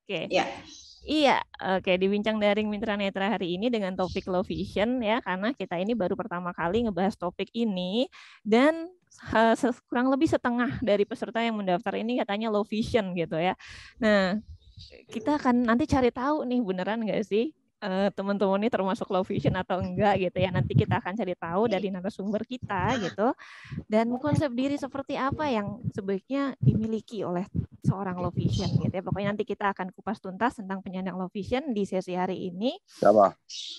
Oke. Ya. Iya, oke, di Bincang Daring Mitra Netra hari ini dengan topik low vision ya, karena kita ini baru pertama kali ngebahas topik ini dan kurang lebih setengah dari peserta yang mendaftar ini katanya low vision gitu ya. Nah, kita akan nanti cari tahu nih beneran nggak sih teman-teman ini termasuk low vision atau enggak gitu ya. Nanti kita akan cari tahu dari narasumber kita gitu. Dan konsep diri seperti apa yang sebaiknya dimiliki oleh seorang low vision gitu ya. Pokoknya nanti kita akan kupas tuntas tentang penyandang low vision di sesi hari ini.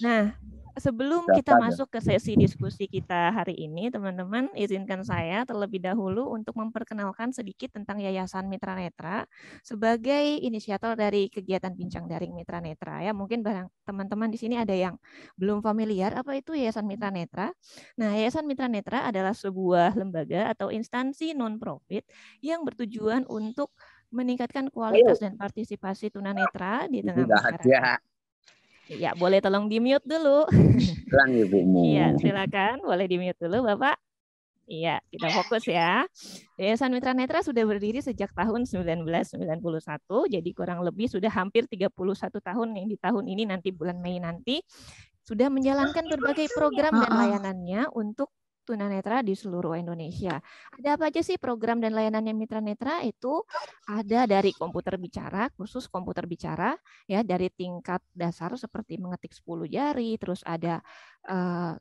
Nah, sebelum kita masuk ke sesi diskusi kita hari ini, teman-teman, izinkan saya terlebih dahulu untuk memperkenalkan sedikit tentang Yayasan Mitra Netra sebagai inisiator dari kegiatan Bincang Daring Mitra Netra. Ya, mungkin barang teman-teman di sini ada yang belum familiar apa itu Yayasan Mitra Netra. Nah, Yayasan Mitra Netra adalah sebuah lembaga atau instansi non-profit yang bertujuan untuk meningkatkan kualitas dan partisipasi tunanetra di tengah masyarakat. Iya, boleh tolong di-mute dulu. Iya, silakan. Boleh di-mute dulu, Bapak. Iya, kita fokus ya. Yayasan Mitra Netra sudah berdiri sejak tahun 1991, jadi kurang lebih sudah hampir 31 tahun nih di tahun ini nanti bulan Mei nanti sudah menjalankan berbagai program dan layanannya untuk tunanetra di seluruh Indonesia. Ada apa aja sih program dan layanannya Mitra Netra? Itu ada dari komputer bicara, kursus komputer bicara ya dari tingkat dasar seperti mengetik 10 jari, terus ada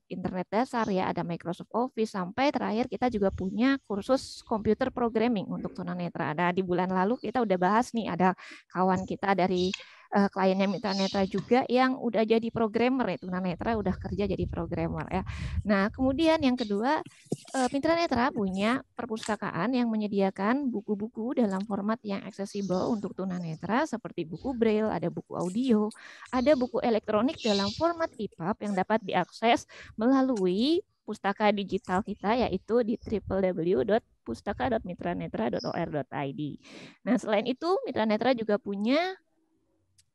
internet dasar ya, ada Microsoft Office, sampai terakhir kita juga punya kursus computer programming untuk tunanetra. Ada di bulan lalu kita udah bahas nih, ada kawan kita dari kliennya Mitra Netra juga yang udah jadi programmer ya, tunanetra udah kerja jadi programmer ya. Nah, kemudian yang kedua, Mitra Netra punya perpustakaan yang menyediakan buku-buku dalam format yang aksesibel untuk tunanetra seperti buku braille, ada buku audio, ada buku elektronik dalam format EPUB yang dapat diakses melalui pustaka digital kita yaitu di www.pustaka.mitranetra.or.id. Nah, selain itu Mitra Netra juga punya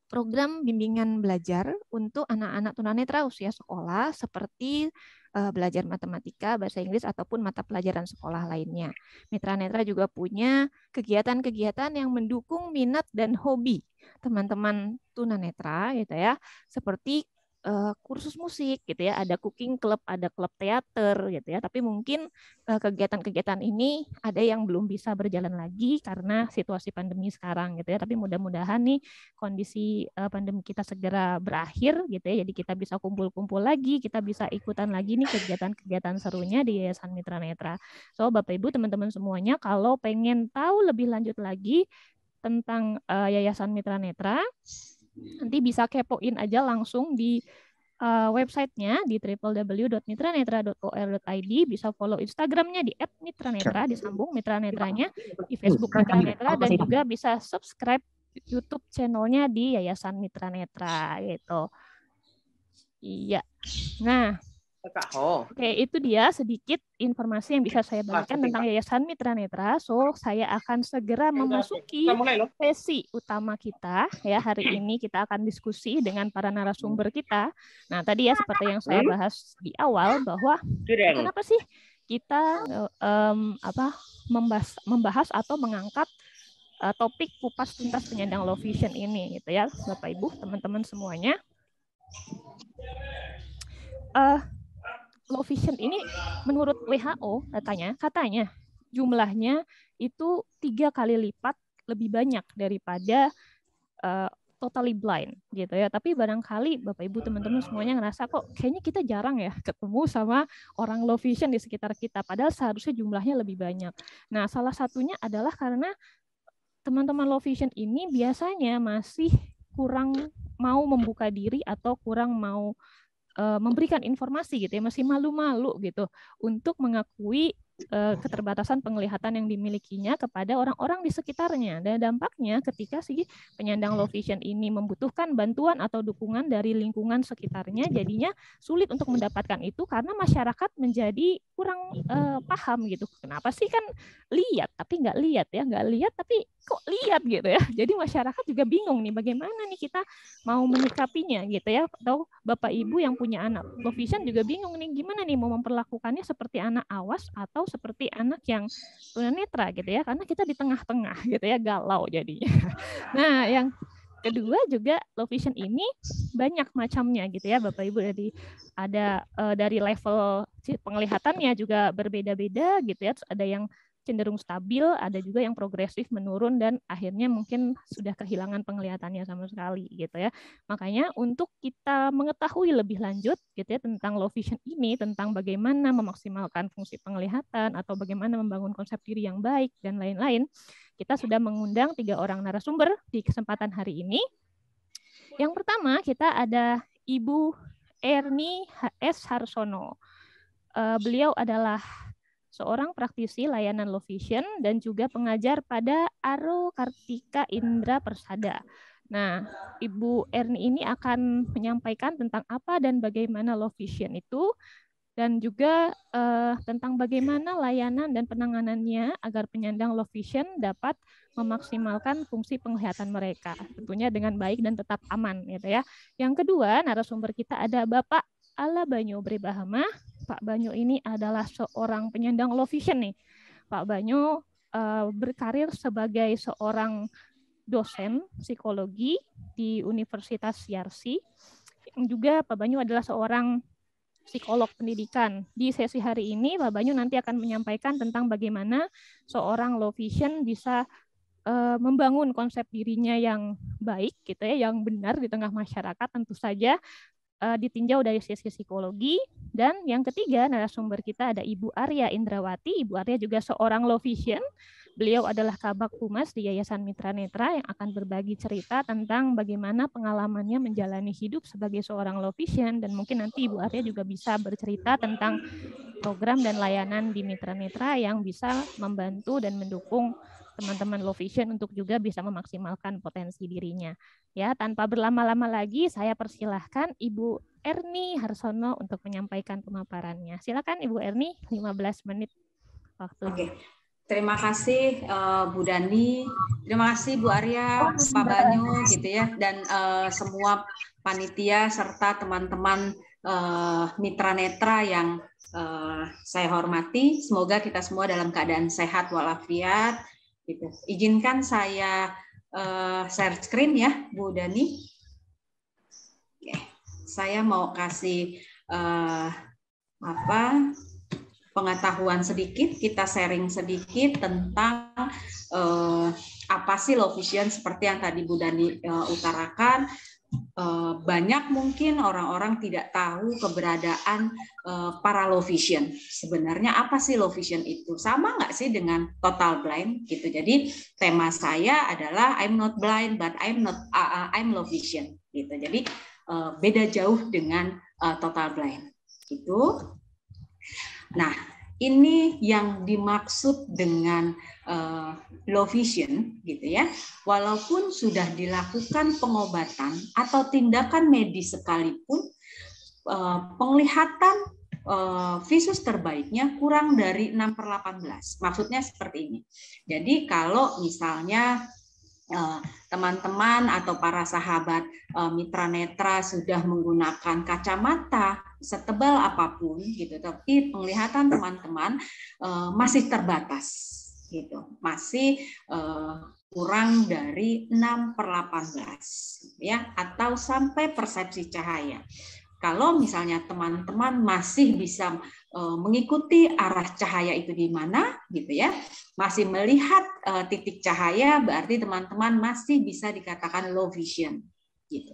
program bimbingan belajar untuk anak-anak tunanetra usia sekolah seperti belajar matematika, bahasa Inggris, ataupun mata pelajaran sekolah lainnya. Mitra Netra juga punya kegiatan-kegiatan yang mendukung minat dan hobi teman-teman tunanetra gitu ya, seperti kursus musik gitu ya, ada cooking club, ada klub teater gitu ya. Tapi mungkin kegiatan-kegiatan ini ada yang belum bisa berjalan lagi karena situasi pandemi sekarang gitu ya. Tapi mudah-mudahan nih kondisi pandemi kita segera berakhir gitu ya. Jadi kita bisa kumpul-kumpul lagi, kita bisa ikutan lagi nih kegiatan-kegiatan serunya di Yayasan Mitra Netra. So Bapak Ibu teman-teman semuanya kalau pengen tahu lebih lanjut lagi tentang Yayasan Mitra Netra, nanti bisa kepoin aja langsung di websitenya di www.mitranetra.or.id, bisa follow Instagramnya di @mitranetra, disambung Mitra Netranya, di Facebook Mitra Netra, dan juga bisa subscribe YouTube channelnya di Yayasan Mitra Netra gitu. Iya. Nah, oke, itu dia sedikit informasi yang bisa saya bagikan tentang Yayasan Mitra Netra. So, saya akan segera memasuki sesi utama kita. Ya, hari ini kita akan diskusi dengan para narasumber kita. Nah, tadi ya seperti yang saya bahas di awal bahwa kenapa sih kita membahas atau mengangkat topik kupas tuntas penyandang low vision ini, gitu ya, Bapak Ibu, teman-teman semuanya. Low vision ini menurut WHO katanya jumlahnya itu 3 kali lipat lebih banyak daripada totally blind gitu ya. Tapi barangkali Bapak Ibu teman-teman semuanya ngerasa kok kayaknya kita jarang ya ketemu sama orang low vision di sekitar kita, padahal seharusnya jumlahnya lebih banyak. Nah, salah satunya adalah karena teman-teman low vision ini biasanya masih kurang mau membuka diri atau kurang mau memberikan informasi gitu ya, masih malu-malu gitu untuk mengakui keterbatasan penglihatan yang dimilikinya kepada orang-orang di sekitarnya. Dan dampaknya ketika si penyandang low vision ini membutuhkan bantuan atau dukungan dari lingkungan sekitarnya, jadinya sulit untuk mendapatkan itu karena masyarakat menjadi kurang paham gitu. Kenapa sih kan lihat tapi nggak lihat ya, nggak lihat tapi kok lihat gitu ya. Jadi masyarakat juga bingung nih bagaimana nih kita mau menyikapinya gitu ya. Atau Bapak Ibu yang punya anak low vision juga bingung nih gimana nih mau memperlakukannya seperti anak awas atau seperti anak yang tunanetra gitu ya, karena kita di tengah-tengah gitu ya, galau jadinya. Nah, yang kedua juga low vision ini banyak macamnya gitu ya Bapak Ibu. Jadi ada dari level penglihatannya juga berbeda-beda gitu ya. Terus ada yang cenderung stabil, ada juga yang progresif menurun dan akhirnya mungkin sudah kehilangan penglihatannya sama sekali gitu ya. Makanya untuk kita mengetahui lebih lanjut gitu ya tentang low vision ini, tentang bagaimana memaksimalkan fungsi penglihatan atau bagaimana membangun konsep diri yang baik dan lain-lain, kita sudah mengundang 3 orang narasumber di kesempatan hari ini. Yang pertama kita ada Ibu Erni S. Harsono. Beliau adalah seorang praktisi layanan low vision dan juga pengajar pada Aro Kartika Indra Persada. Nah, Ibu Erni ini akan menyampaikan tentang apa dan bagaimana low vision itu, dan juga tentang bagaimana layanan dan penanganannya agar penyandang low vision dapat memaksimalkan fungsi penglihatan mereka, tentunya dengan baik dan tetap aman, gitu ya. Yang kedua, narasumber kita ada Bapak Ala Banyo Brebahama. Pak Banyo ini adalah seorang penyandang low vision nih. Pak Banyo berkarir sebagai seorang dosen psikologi di Universitas Yarsi. Yang juga Pak Banyo adalah seorang psikolog pendidikan. Di sesi hari ini Pak Banyo nanti akan menyampaikan tentang bagaimana seorang low vision bisa membangun konsep dirinya yang baik gitu ya, yang benar di tengah masyarakat, tentu saja ditinjau dari sisi psikologi. Dan yang ketiga, narasumber kita ada Ibu Arya Indrawati. Ibu Arya juga seorang low vision. Beliau adalah Kabag Humas di Yayasan Mitra Netra yang akan berbagi cerita tentang bagaimana pengalamannya menjalani hidup sebagai seorang low vision, dan mungkin nanti Ibu Arya juga bisa bercerita tentang program dan layanan di Mitra Netra yang bisa membantu dan mendukung teman-teman low vision untuk juga bisa memaksimalkan potensi dirinya. Ya, tanpa berlama-lama lagi, saya persilahkan Ibu Erni Harsono untuk menyampaikan pemaparannya. Silakan Ibu Erni, 15 menit waktu. Oke. Terima kasih Bu Dani, terima kasih Bu Arya, Pak Banyo gitu ya, dan semua panitia serta teman-teman Mitra Netra yang saya hormati. Semoga kita semua dalam keadaan sehat walafiat. Gitu. Izinkan saya share screen ya, Bu Dani. Oke. Saya mau kasih pengetahuan sedikit, kita sharing sedikit tentang apa sih low vision seperti yang tadi Bu Dani utarakan. Banyak mungkin orang-orang tidak tahu keberadaan para low vision. Sebenarnya apa sih low vision itu? Sama nggak sih dengan total blind gitu. Jadi tema saya adalah I'm not blind but I'm low vision gitu. Jadi beda jauh dengan total blind gitu. Nah, ini yang dimaksud dengan low vision, gitu ya. Walaupun sudah dilakukan pengobatan atau tindakan medis sekalipun, penglihatan visus terbaiknya kurang dari 6/18. Maksudnya seperti ini. Jadi kalau misalnya teman-teman atau para sahabat Mitra Netra sudah menggunakan kacamata setebal apapun gitu, tapi penglihatan teman-teman masih terbatas gitu, masih kurang dari 6/18 ya, atau sampai persepsi cahaya. Kalau misalnya teman-teman masih bisa mengikuti arah cahaya itu di mana gitu ya, masih melihat titik cahaya, berarti teman-teman masih bisa dikatakan low vision gitu.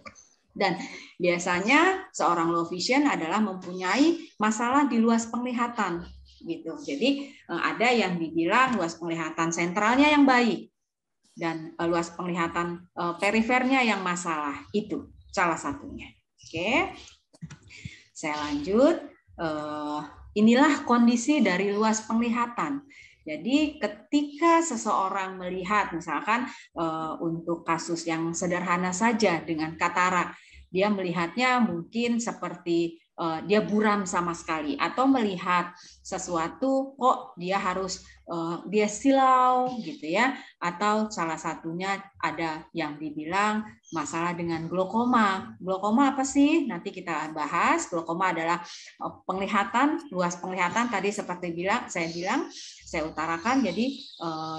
Dan biasanya seorang low vision adalah mempunyai masalah di luas penglihatan gitu. Jadi ada yang dibilang luas penglihatan sentralnya yang baik dan luas penglihatan perifernya yang masalah, itu salah satunya. Oke. Saya lanjut. Inilah kondisi dari luas penglihatan. Jadi ketika seseorang melihat, misalkan untuk kasus yang sederhana saja dengan katarak, dia melihatnya mungkin seperti dia buram sama sekali, atau melihat sesuatu kok dia harus dia silau gitu ya, atau salah satunya ada yang dibilang masalah dengan glaukoma. Glaukoma apa sih? Nanti kita bahas. Glaukoma adalah penglihatan, luas penglihatan tadi seperti saya utarakan. Jadi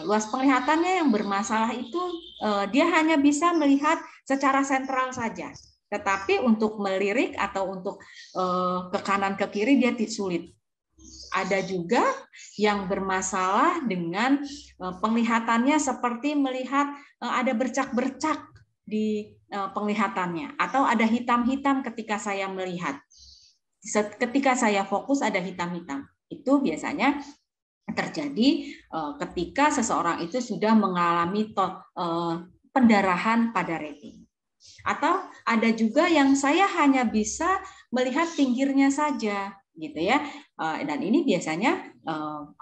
luas penglihatannya yang bermasalah itu dia hanya bisa melihat secara sentral saja. Tetapi untuk melirik atau untuk ke kanan ke kiri dia sulit. Ada juga yang bermasalah dengan penglihatannya seperti melihat ada bercak-bercak di penglihatannya atau ada hitam-hitam ketika saya melihat. Ketika saya fokus ada hitam-hitam. Itu biasanya terjadi ketika seseorang itu sudah mengalami pendarahan pada retina. Atau ada juga yang saya hanya bisa melihat pinggirnya saja, gitu ya. Dan ini biasanya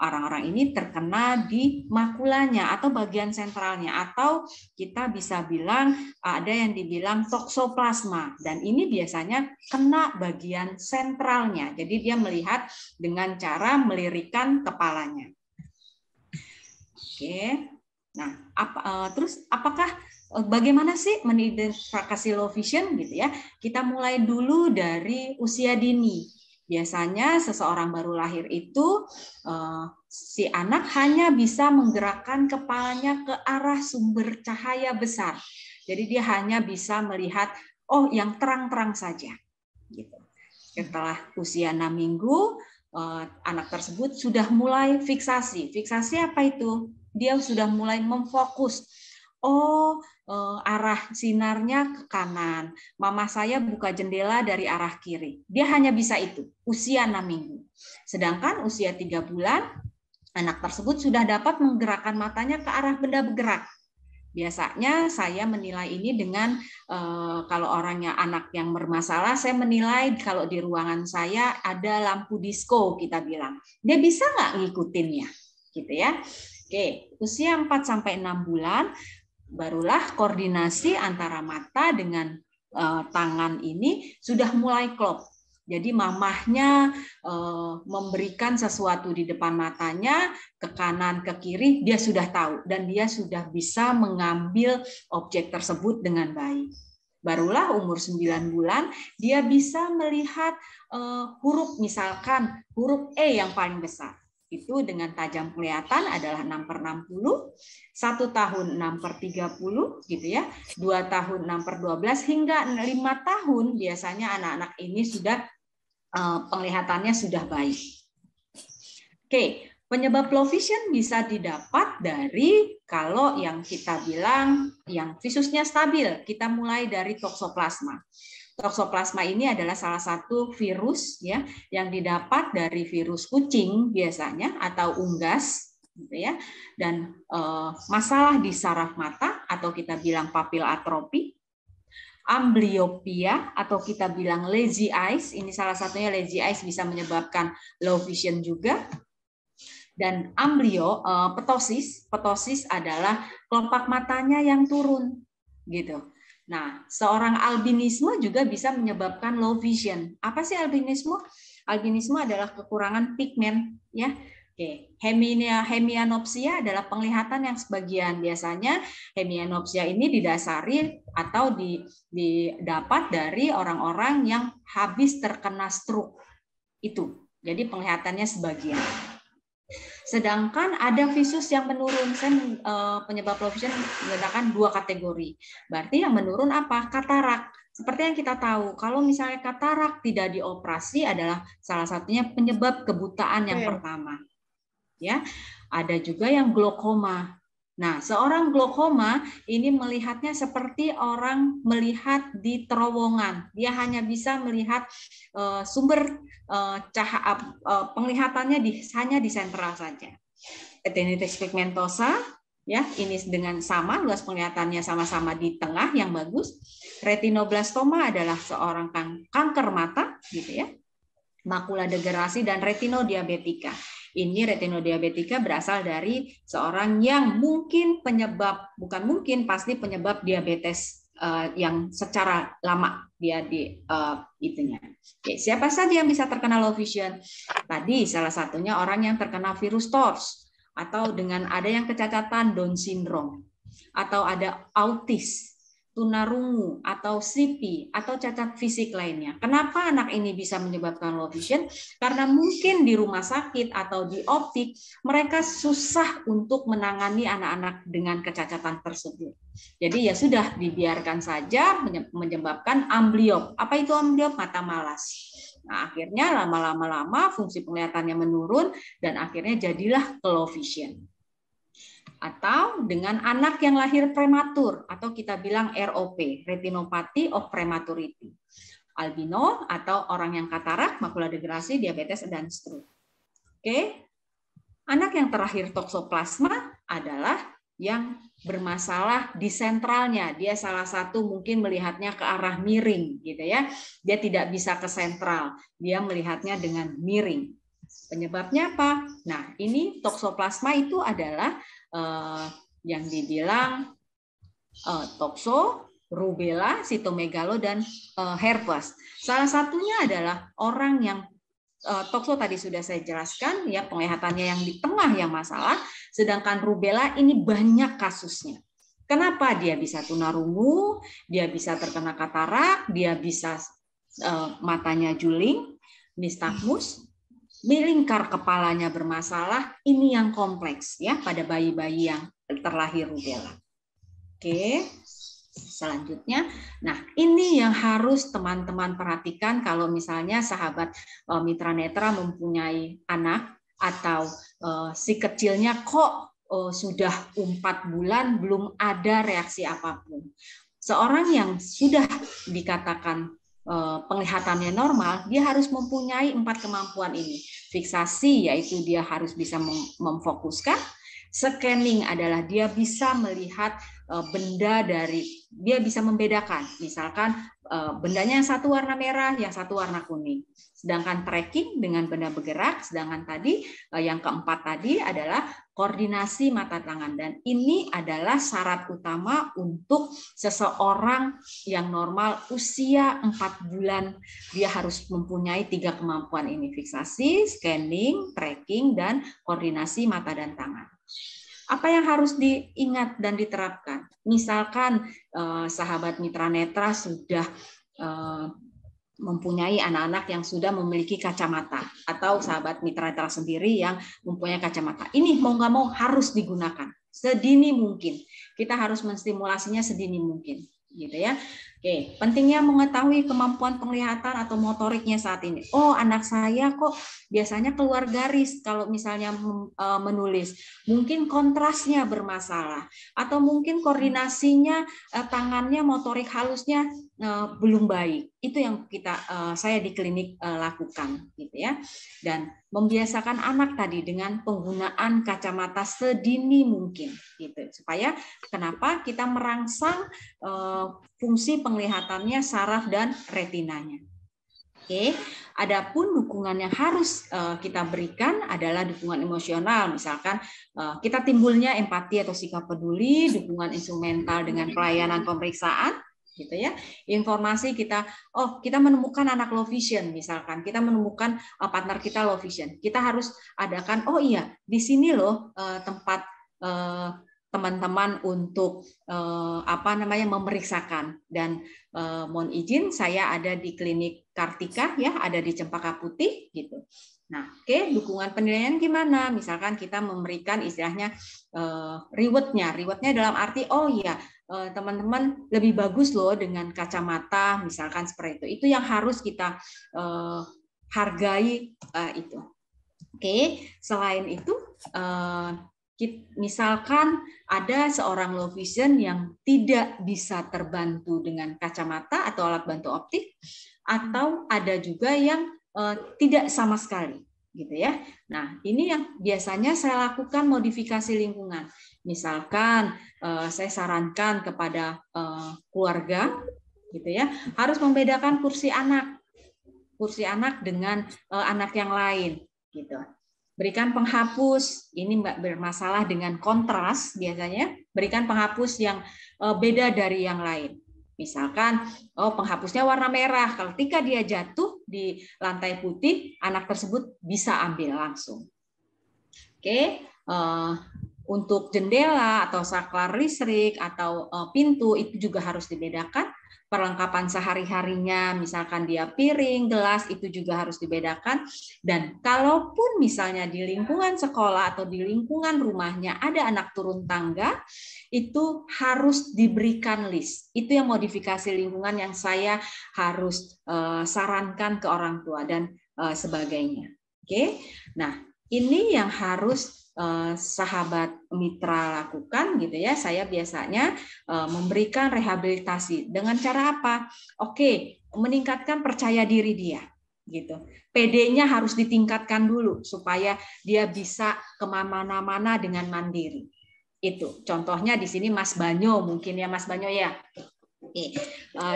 orang-orang ini terkena di makulanya atau bagian sentralnya, atau kita bisa bilang ada yang dibilang toksoplasma, dan ini biasanya kena bagian sentralnya. Jadi dia melihat dengan cara melirikkan kepalanya. Oke. Nah, terus apakah bagaimana sih mengidentifikasi low vision gitu ya? Kita mulai dulu dari usia dini. Biasanya seseorang baru lahir itu si anak hanya bisa menggerakkan kepalanya ke arah sumber cahaya besar. Jadi dia hanya bisa melihat yang terang-terang saja. Gitu. Setelah usia 6 minggu, anak tersebut sudah mulai fiksasi. Fiksasi apa itu? Dia sudah mulai memfokus. Arah sinarnya ke kanan. Mama saya buka jendela dari arah kiri. Dia hanya bisa itu, usia 6 minggu. Sedangkan usia 3 bulan, anak tersebut sudah dapat menggerakkan matanya ke arah benda bergerak. Biasanya saya menilai ini dengan kalau orangnya anak yang bermasalah, saya menilai kalau di ruangan saya ada lampu disco, kita bilang. Dia bisa nggak ngikutinnya? Gitu ya. Oke, usia 4-6 bulan, barulah koordinasi antara mata dengan tangan ini sudah mulai klop. Jadi mamahnya memberikan sesuatu di depan matanya, ke kanan, ke kiri, dia sudah tahu. Dan dia sudah bisa mengambil objek tersebut dengan baik. Barulah umur 9 bulan, dia bisa melihat huruf, misalkan huruf E yang paling besar. Itu dengan tajam kelihatan adalah 6/60, 1 tahun 6/30, gitu ya, 2 tahun 6/12, hingga 5 tahun biasanya anak-anak ini sudah penglihatannya sudah baik. Oke, penyebab low vision bisa didapat dari kalau yang kita bilang yang visusnya stabil, kita mulai dari toksoplasma. Toksoplasma ini adalah salah satu virus ya yang didapat dari virus kucing biasanya atau unggas gitu ya. Dan masalah di saraf mata atau kita bilang papil atropi, amblyopia atau kita bilang lazy eyes, ini salah satunya lazy eyes bisa menyebabkan low vision juga. Dan ptosis, ptosis adalah kelopak matanya yang turun gitu. Nah, seorang albinisme juga bisa menyebabkan low vision. Apa sih albinisme? Albinisme adalah kekurangan pigmen, ya. Oke, hemianopsia adalah penglihatan yang sebagian. Biasanya hemianopsia ini didasari atau didapat dari orang-orang yang habis terkena stroke. Itu. Jadi penglihatannya sebagian. Sedangkan ada visus yang menurun. Saya penyebab low vision menggunakan 2 kategori. Berarti yang menurun apa? Katarak. Seperti yang kita tahu, kalau misalnya katarak tidak dioperasi adalah salah satunya penyebab kebutaan yang pertama. Ya, ada juga yang glaukoma. Nah, seorang glaukoma ini melihatnya seperti orang melihat di terowongan. Dia hanya bisa melihat sumber cahaya, penglihatannya hanya di sentral saja. Retinitis pigmentosa, ya, ini dengan sama, luas penglihatannya sama-sama di tengah yang bagus. Retinoblastoma adalah seorang kanker mata, gitu ya. Makula degenerasi dan retinodiabetika. Ini retinodiabetika berasal dari seorang yang mungkin pasti penyebab diabetes yang secara lama dia di itunya. Oke, siapa saja yang bisa terkena low vision? Tadi salah satunya orang yang terkena virus TORS atau dengan ada yang kecacatan Down syndrome atau ada autis. tunarungu atau CP atau cacat fisik lainnya. Kenapa anak ini bisa menyebabkan low vision? Karena mungkin di rumah sakit atau di optik mereka susah untuk menangani anak-anak dengan kecacatan tersebut. Jadi ya sudah dibiarkan saja menyebabkan ambliop. Apa itu ambliop? Mata malas. Nah, akhirnya lama-lama fungsi penglihatannya menurun dan akhirnya jadilah low vision. Atau dengan anak yang lahir prematur atau kita bilang ROP, retinopathy of prematurity. Albino atau orang yang katarak, makula degenerasi, diabetes dan stroke. Oke. Anak yang terakhir toksoplasma adalah yang bermasalah di sentralnya. Dia salah satu mungkin melihatnya ke arah miring gitu ya. Dia tidak bisa ke sentral. Dia melihatnya dengan miring. Penyebabnya apa? Nah, ini toksoplasma itu adalah yang dibilang tokso, rubella, sitomegalo, dan herpes. Salah satunya adalah orang yang tokso tadi sudah saya jelaskan, ya penglihatannya yang di tengah yang masalah, sedangkan rubella ini banyak kasusnya. Kenapa? Dia bisa tunarungu, dia bisa terkena katarak, dia bisa matanya juling, nistagmus, lingkar kepalanya bermasalah, ini yang kompleks ya pada bayi-bayi yang terlahir rubella. Oke, selanjutnya, nah ini yang harus teman-teman perhatikan kalau misalnya sahabat mitra netra mempunyai anak atau si kecilnya kok sudah 4 bulan belum ada reaksi apapun. Seorang yang sudah dikatakan penglihatannya normal, dia harus mempunyai 4 kemampuan ini. Fiksasi, yaitu dia harus bisa memfokuskan. Scanning adalah dia bisa melihat benda dia bisa membedakan. Misalkan bendanya yang satu warna merah, yang satu warna kuning. Sedangkan tracking dengan benda bergerak, sedangkan tadi yang keempat tadi adalah koordinasi mata tangan. Dan ini adalah syarat utama untuk seseorang yang normal usia 4 bulan. Dia harus mempunyai 3 kemampuan ini. Fiksasi, scanning, tracking, dan koordinasi mata dan tangan. Apa yang harus diingat dan diterapkan? Misalkan sahabat mitra netra sudah mempunyai anak-anak yang sudah memiliki kacamata, atau sahabat mitra netra sendiri yang mempunyai kacamata. Ini mau nggak mau harus digunakan sedini mungkin. Kita harus menstimulasinya sedini mungkin, gitu ya. Oke, pentingnya mengetahui kemampuan penglihatan atau motoriknya saat ini. Oh, anak saya kok biasanya keluar garis kalau misalnya menulis. Mungkin kontrasnya bermasalah, atau mungkin koordinasinya tangannya, motorik halusnya belum baik. Itu yang saya di klinik lakukan, gitu ya. Dan membiasakan anak tadi dengan penggunaan kacamata sedini mungkin, gitu. Supaya kenapa kita merangsang fungsi penglihatannya, saraf dan retinanya. Oke, adapun dukungan yang harus kita berikan adalah dukungan emosional. Misalkan kita timbulnya empati atau sikap peduli, dukungan instrumental dengan pelayanan pemeriksaan, gitu ya. Informasi kita menemukan anak low vision, misalkan kita menemukan partner kita low vision, kita harus adakan, oh iya, di sini loh tempat teman-teman untuk memeriksakan. Dan mohon izin, saya ada di klinik Kartika ya, ada di Cempaka Putih gitu. Nah, oke, dukungan penilaian gimana? Misalkan kita memberikan istilahnya rewardnya dalam arti teman-teman lebih bagus loh dengan kacamata, misalkan seperti itu. Itu yang harus kita hargai itu. Oke, selain itu misalkan ada seorang low vision yang tidak bisa terbantu dengan kacamata atau alat bantu optik, atau ada juga yang tidak sama sekali, gitu ya. Nah, ini yang biasanya saya lakukan modifikasi lingkungan. Misalkan saya sarankan kepada keluarga, gitu ya, harus membedakan kursi anak dengan anak yang lain, gitu. Berikan penghapus, ini bermasalah dengan kontras biasanya, berikan penghapus yang beda dari yang lain. Misalkan, penghapusnya warna merah, ketika dia jatuh di lantai putih, anak tersebut bisa ambil langsung. Oke, Untuk jendela atau saklar listrik atau pintu itu juga harus dibedakan. Perlengkapan sehari-harinya, misalkan dia piring, gelas, itu juga harus dibedakan. Dan kalaupun misalnya di lingkungan sekolah atau di lingkungan rumahnya ada anak turun tangga, itu harus diberikan list. Itu yang modifikasi lingkungan yang saya harus sarankan ke orang tua dan sebagainya. Oke, nah ini yang harus sahabat mitra lakukan gitu ya. Saya biasanya memberikan rehabilitasi dengan cara apa? Oke, meningkatkan percaya diri dia gitu. PD-nya harus ditingkatkan dulu supaya dia bisa kemana-mana dengan mandiri. Itu contohnya di sini Mas Banyo, mungkin ya Mas Banyo ya. Oke.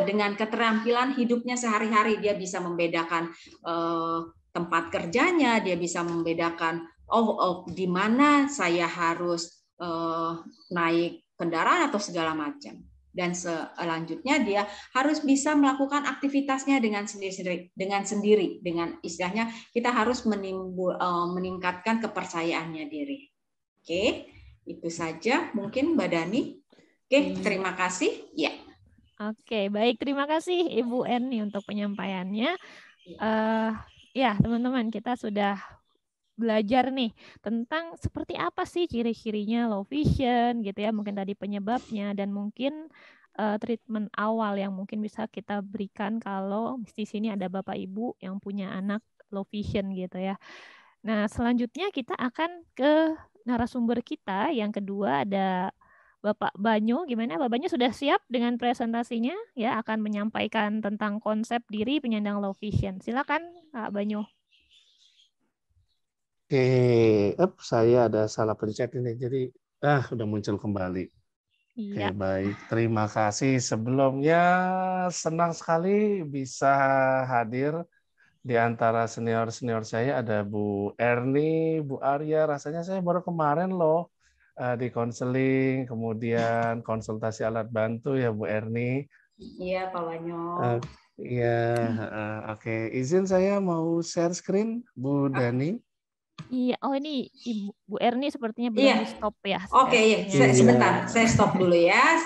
Dengan keterampilan hidupnya sehari-hari dia bisa membedakan tempat kerjanya, dia bisa membedakan di mana saya harus naik kendaraan atau segala macam. Dan selanjutnya dia harus bisa melakukan aktivitasnya dengan sendiri, dengan istilahnya kita harus meningkatkan kepercayaannya diri. Oke, itu saja mungkin Mbak Dani. Oke, terima kasih. Ya. Oke, baik. Terima kasih Ibu Erni untuk penyampaiannya. Ya, teman-teman, kita sudah belajar nih tentang seperti apa sih ciri-cirinya low vision gitu ya, mungkin tadi penyebabnya dan mungkin treatment awal yang mungkin bisa kita berikan kalau di sini ada Bapak Ibu yang punya anak low vision gitu ya. Nah, selanjutnya kita akan ke narasumber kita yang kedua, ada Bapak Banyo. Gimana Bapak Banyo, sudah siap dengan presentasinya ya, akan menyampaikan tentang konsep diri penyandang low vision. Silakan Pak Banyo. Oke, saya ada salah pencet ini, jadi udah muncul kembali. Oke, baik. Terima kasih. Sebelumnya senang sekali bisa hadir di antara senior-senior saya. Ada Bu Erni, Bu Arya. Rasanya saya baru kemarin loh di konseling, kemudian konsultasi alat bantu ya Bu Erni. Iya Pak Banyo. Iya, oke. Izin saya mau share screen, Bu Dani. Iya, oh ini Ibu Bu Erni sepertinya belum di stop ya. Oke, iya. Sebentar, saya stop dulu ya.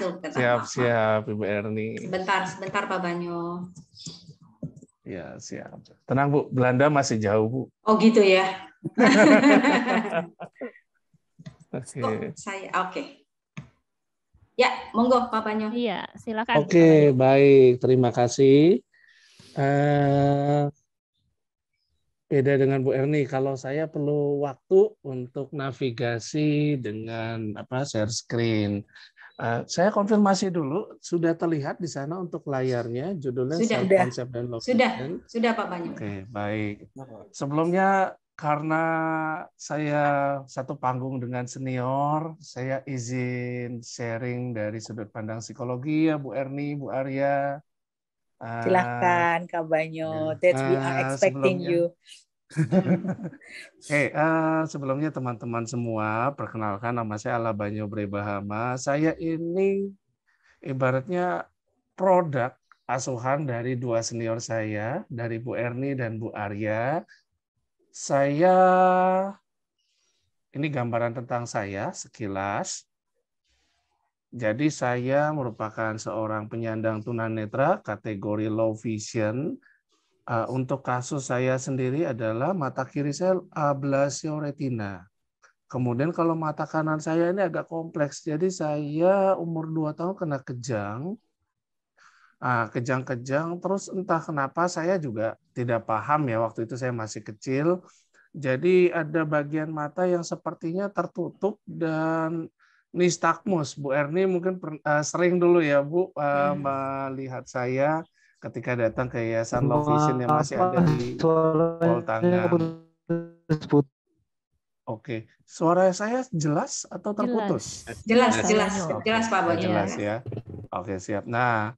Siap, Ibu Erni. Sebentar Pak Banyo. Ya, siap. Tenang Bu, Belanda masih jauh Bu. Oh gitu ya. Oke. Oke. Ya, monggo Pak Banyo. Iya, silakan. Oke, baik. Terima kasih. Beda dengan Bu Erni, kalau saya perlu waktu untuk navigasi dengan share screen. Saya konfirmasi dulu, sudah terlihat di sana untuk layarnya, judulnya Self Concept dan Low Vision. Sudah Pak Banyo. Oke, baik. Sebelumnya karena saya satu panggung dengan senior, saya izin sharing dari sudut pandang psikologi ya Bu Erni, Bu Arya. Silahkan Kak Banyo, that we are expecting you. Sebelumnya teman-teman semua, perkenalkan nama saya Ala Banyo Brebahama. Saya ini ibaratnya produk asuhan dari dua senior saya, dari Bu Erni dan Bu Arya. Ini gambaran tentang saya sekilas. Jadi saya merupakan seorang penyandang tunanetra kategori low vision. Untuk kasus saya sendiri adalah mata kiri saya ablasio retina. Kemudian kalau mata kanan saya ini agak kompleks. Jadi saya umur 2 tahun kena kejang. Kejang-kejang, terus entah kenapa saya juga tidak paham ya, waktu itu saya masih kecil. Jadi ada bagian mata yang sepertinya tertutup dan nistagmus. Bu Erni mungkin sering dulu ya Bu melihat saya ketika datang ke Yayasan Low Vision yang masih ada di Pol Tangan. Oke, suara saya jelas atau terputus? Jelas Pak Banyo. Jelas ya. Oke, siap. Nah,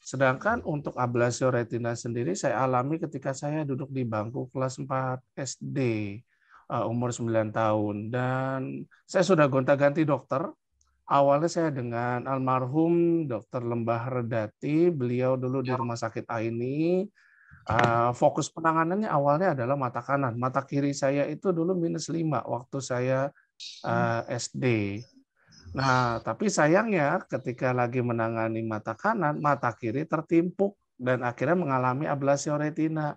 sedangkan untuk ablasio retina sendiri saya alami ketika saya duduk di bangku kelas 4 SD, umur 9 tahun. Dan saya sudah gonta-ganti dokter. Awalnya saya dengan almarhum Dr. Lembah Redati, beliau dulu di Rumah Sakit Aini. Fokus penanganannya awalnya adalah mata kanan. Mata kiri saya itu dulu -5 waktu saya SD. Nah, tapi sayangnya ketika lagi menangani mata kanan, mata kiri tertimpuk dan akhirnya mengalami ablasi retina.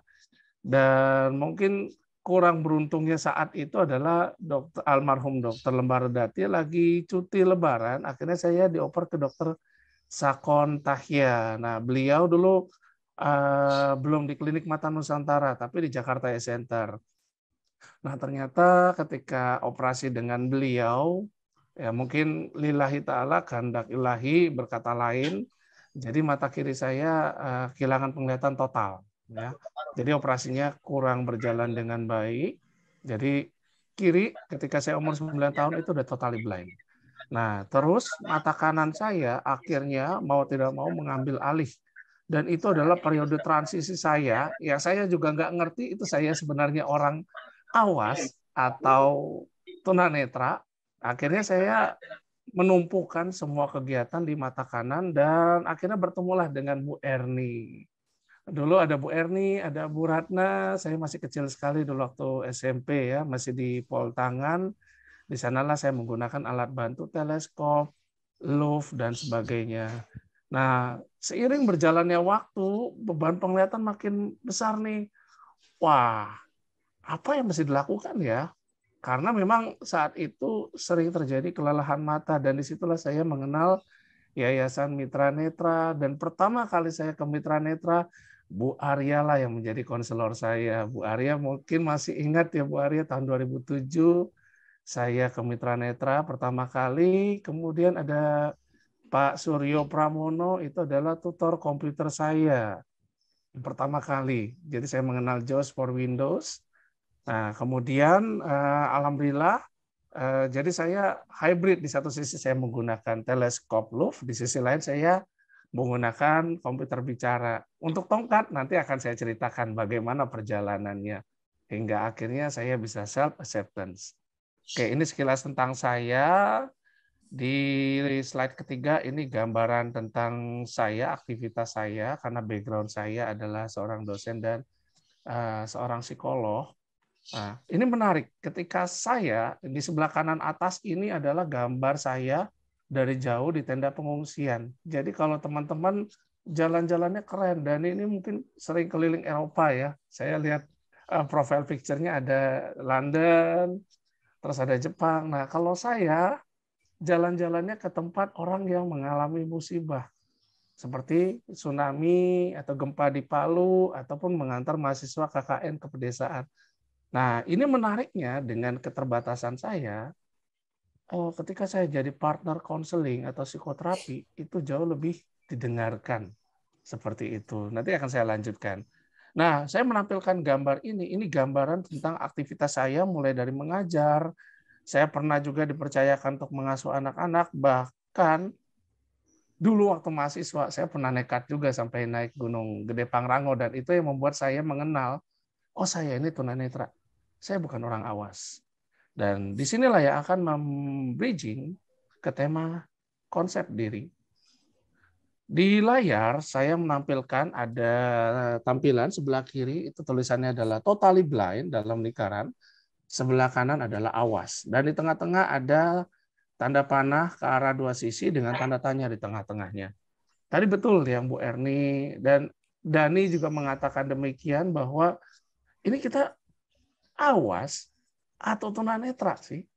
Dan mungkin kurang beruntungnya saat itu adalah almarhum dokter Lembaredati lagi cuti lebaran, akhirnya saya dioper ke dokter Sakon Tahya. Nah, beliau dulu belum di Klinik Mata Nusantara, tapi di Jakarta Eye Center. Nah, ternyata ketika operasi dengan beliau, ya mungkin lillahi ta'ala, kehendak ilahi berkata lain, jadi mata kiri saya kehilangan penglihatan total. Ya. Jadi operasinya kurang berjalan dengan baik. Jadi kiri ketika saya umur 9 tahun itu udah totally blind. Nah, terus mata kanan saya akhirnya mau tidak mau mengambil alih. Dan itu adalah periode transisi saya, yang saya juga nggak ngerti itu saya sebenarnya orang awas atau tunanetra. Akhirnya saya menumpukan semua kegiatan di mata kanan dan akhirnya bertemulah dengan Bu Erni. Dulu ada Bu Erni, ada Bu Ratna, saya masih kecil sekali dulu waktu SMP ya, masih di pol tangan. Di sanalah saya menggunakan alat bantu teleskop, louvre, dan sebagainya. Nah, seiring berjalannya waktu, beban penglihatan makin besar nih. Wah, apa yang mesti dilakukan ya? Karena memang saat itu sering terjadi kelelahan mata, dan disitulah saya mengenal Yayasan Mitra Netra, dan pertama kali saya ke Mitra Netra, Bu Arya lah yang menjadi konselor saya. Bu Arya mungkin masih ingat ya, Bu Arya tahun 2007 saya ke Mitra Netra pertama kali, kemudian ada Pak Suryo Pramono, itu adalah tutor komputer saya pertama kali. Jadi saya mengenal JAWS for Windows. Nah, kemudian alhamdulillah, jadi saya hybrid. Di satu sisi saya menggunakan teleskop louvre, di sisi lain saya menggunakan komputer bicara. Untuk tongkat nanti akan saya ceritakan bagaimana perjalanannya hingga akhirnya saya bisa self acceptance. Oke, ini sekilas tentang saya. Di slide ketiga ini gambaran tentang saya, aktivitas saya, karena background saya adalah seorang dosen dan seorang psikolog. Nah, ini menarik. Ketika saya di sebelah kanan atas ini adalah gambar saya dari jauh di tenda pengungsian. Jadi kalau teman-teman jalan-jalannya keren, dan ini mungkin sering keliling Eropa ya. Saya lihat profile picture-nya ada London, terus ada Jepang. Nah, kalau saya jalan-jalannya ke tempat orang yang mengalami musibah, seperti tsunami atau gempa di Palu, ataupun mengantar mahasiswa KKN ke pedesaan. Nah, ini menariknya dengan keterbatasan saya, ketika saya jadi partner konseling atau psikoterapi, itu jauh lebih didengarkan. Seperti itu. Nanti akan saya lanjutkan. Nah, saya menampilkan gambar ini gambaran tentang aktivitas saya mulai dari mengajar. Saya pernah juga dipercayakan untuk mengasuh anak-anak, bahkan dulu waktu mahasiswa saya pernah nekat juga sampai naik Gunung Gede Pangrango, dan itu yang membuat saya mengenal, oh saya ini tunanetra, saya bukan orang awas. Dan disinilah yang akan membridging ke tema konsep diri. Di layar saya menampilkan ada tampilan sebelah kiri, itu tulisannya adalah totally blind dalam lingkaran. Sebelah kanan adalah awas. Dan di tengah-tengah ada tanda panah ke arah dua sisi dengan tanda tanya di tengah-tengahnya. Tadi betul yang Bu Erni dan Dani juga mengatakan demikian, bahwa ini kita awas atau tunanetra sih.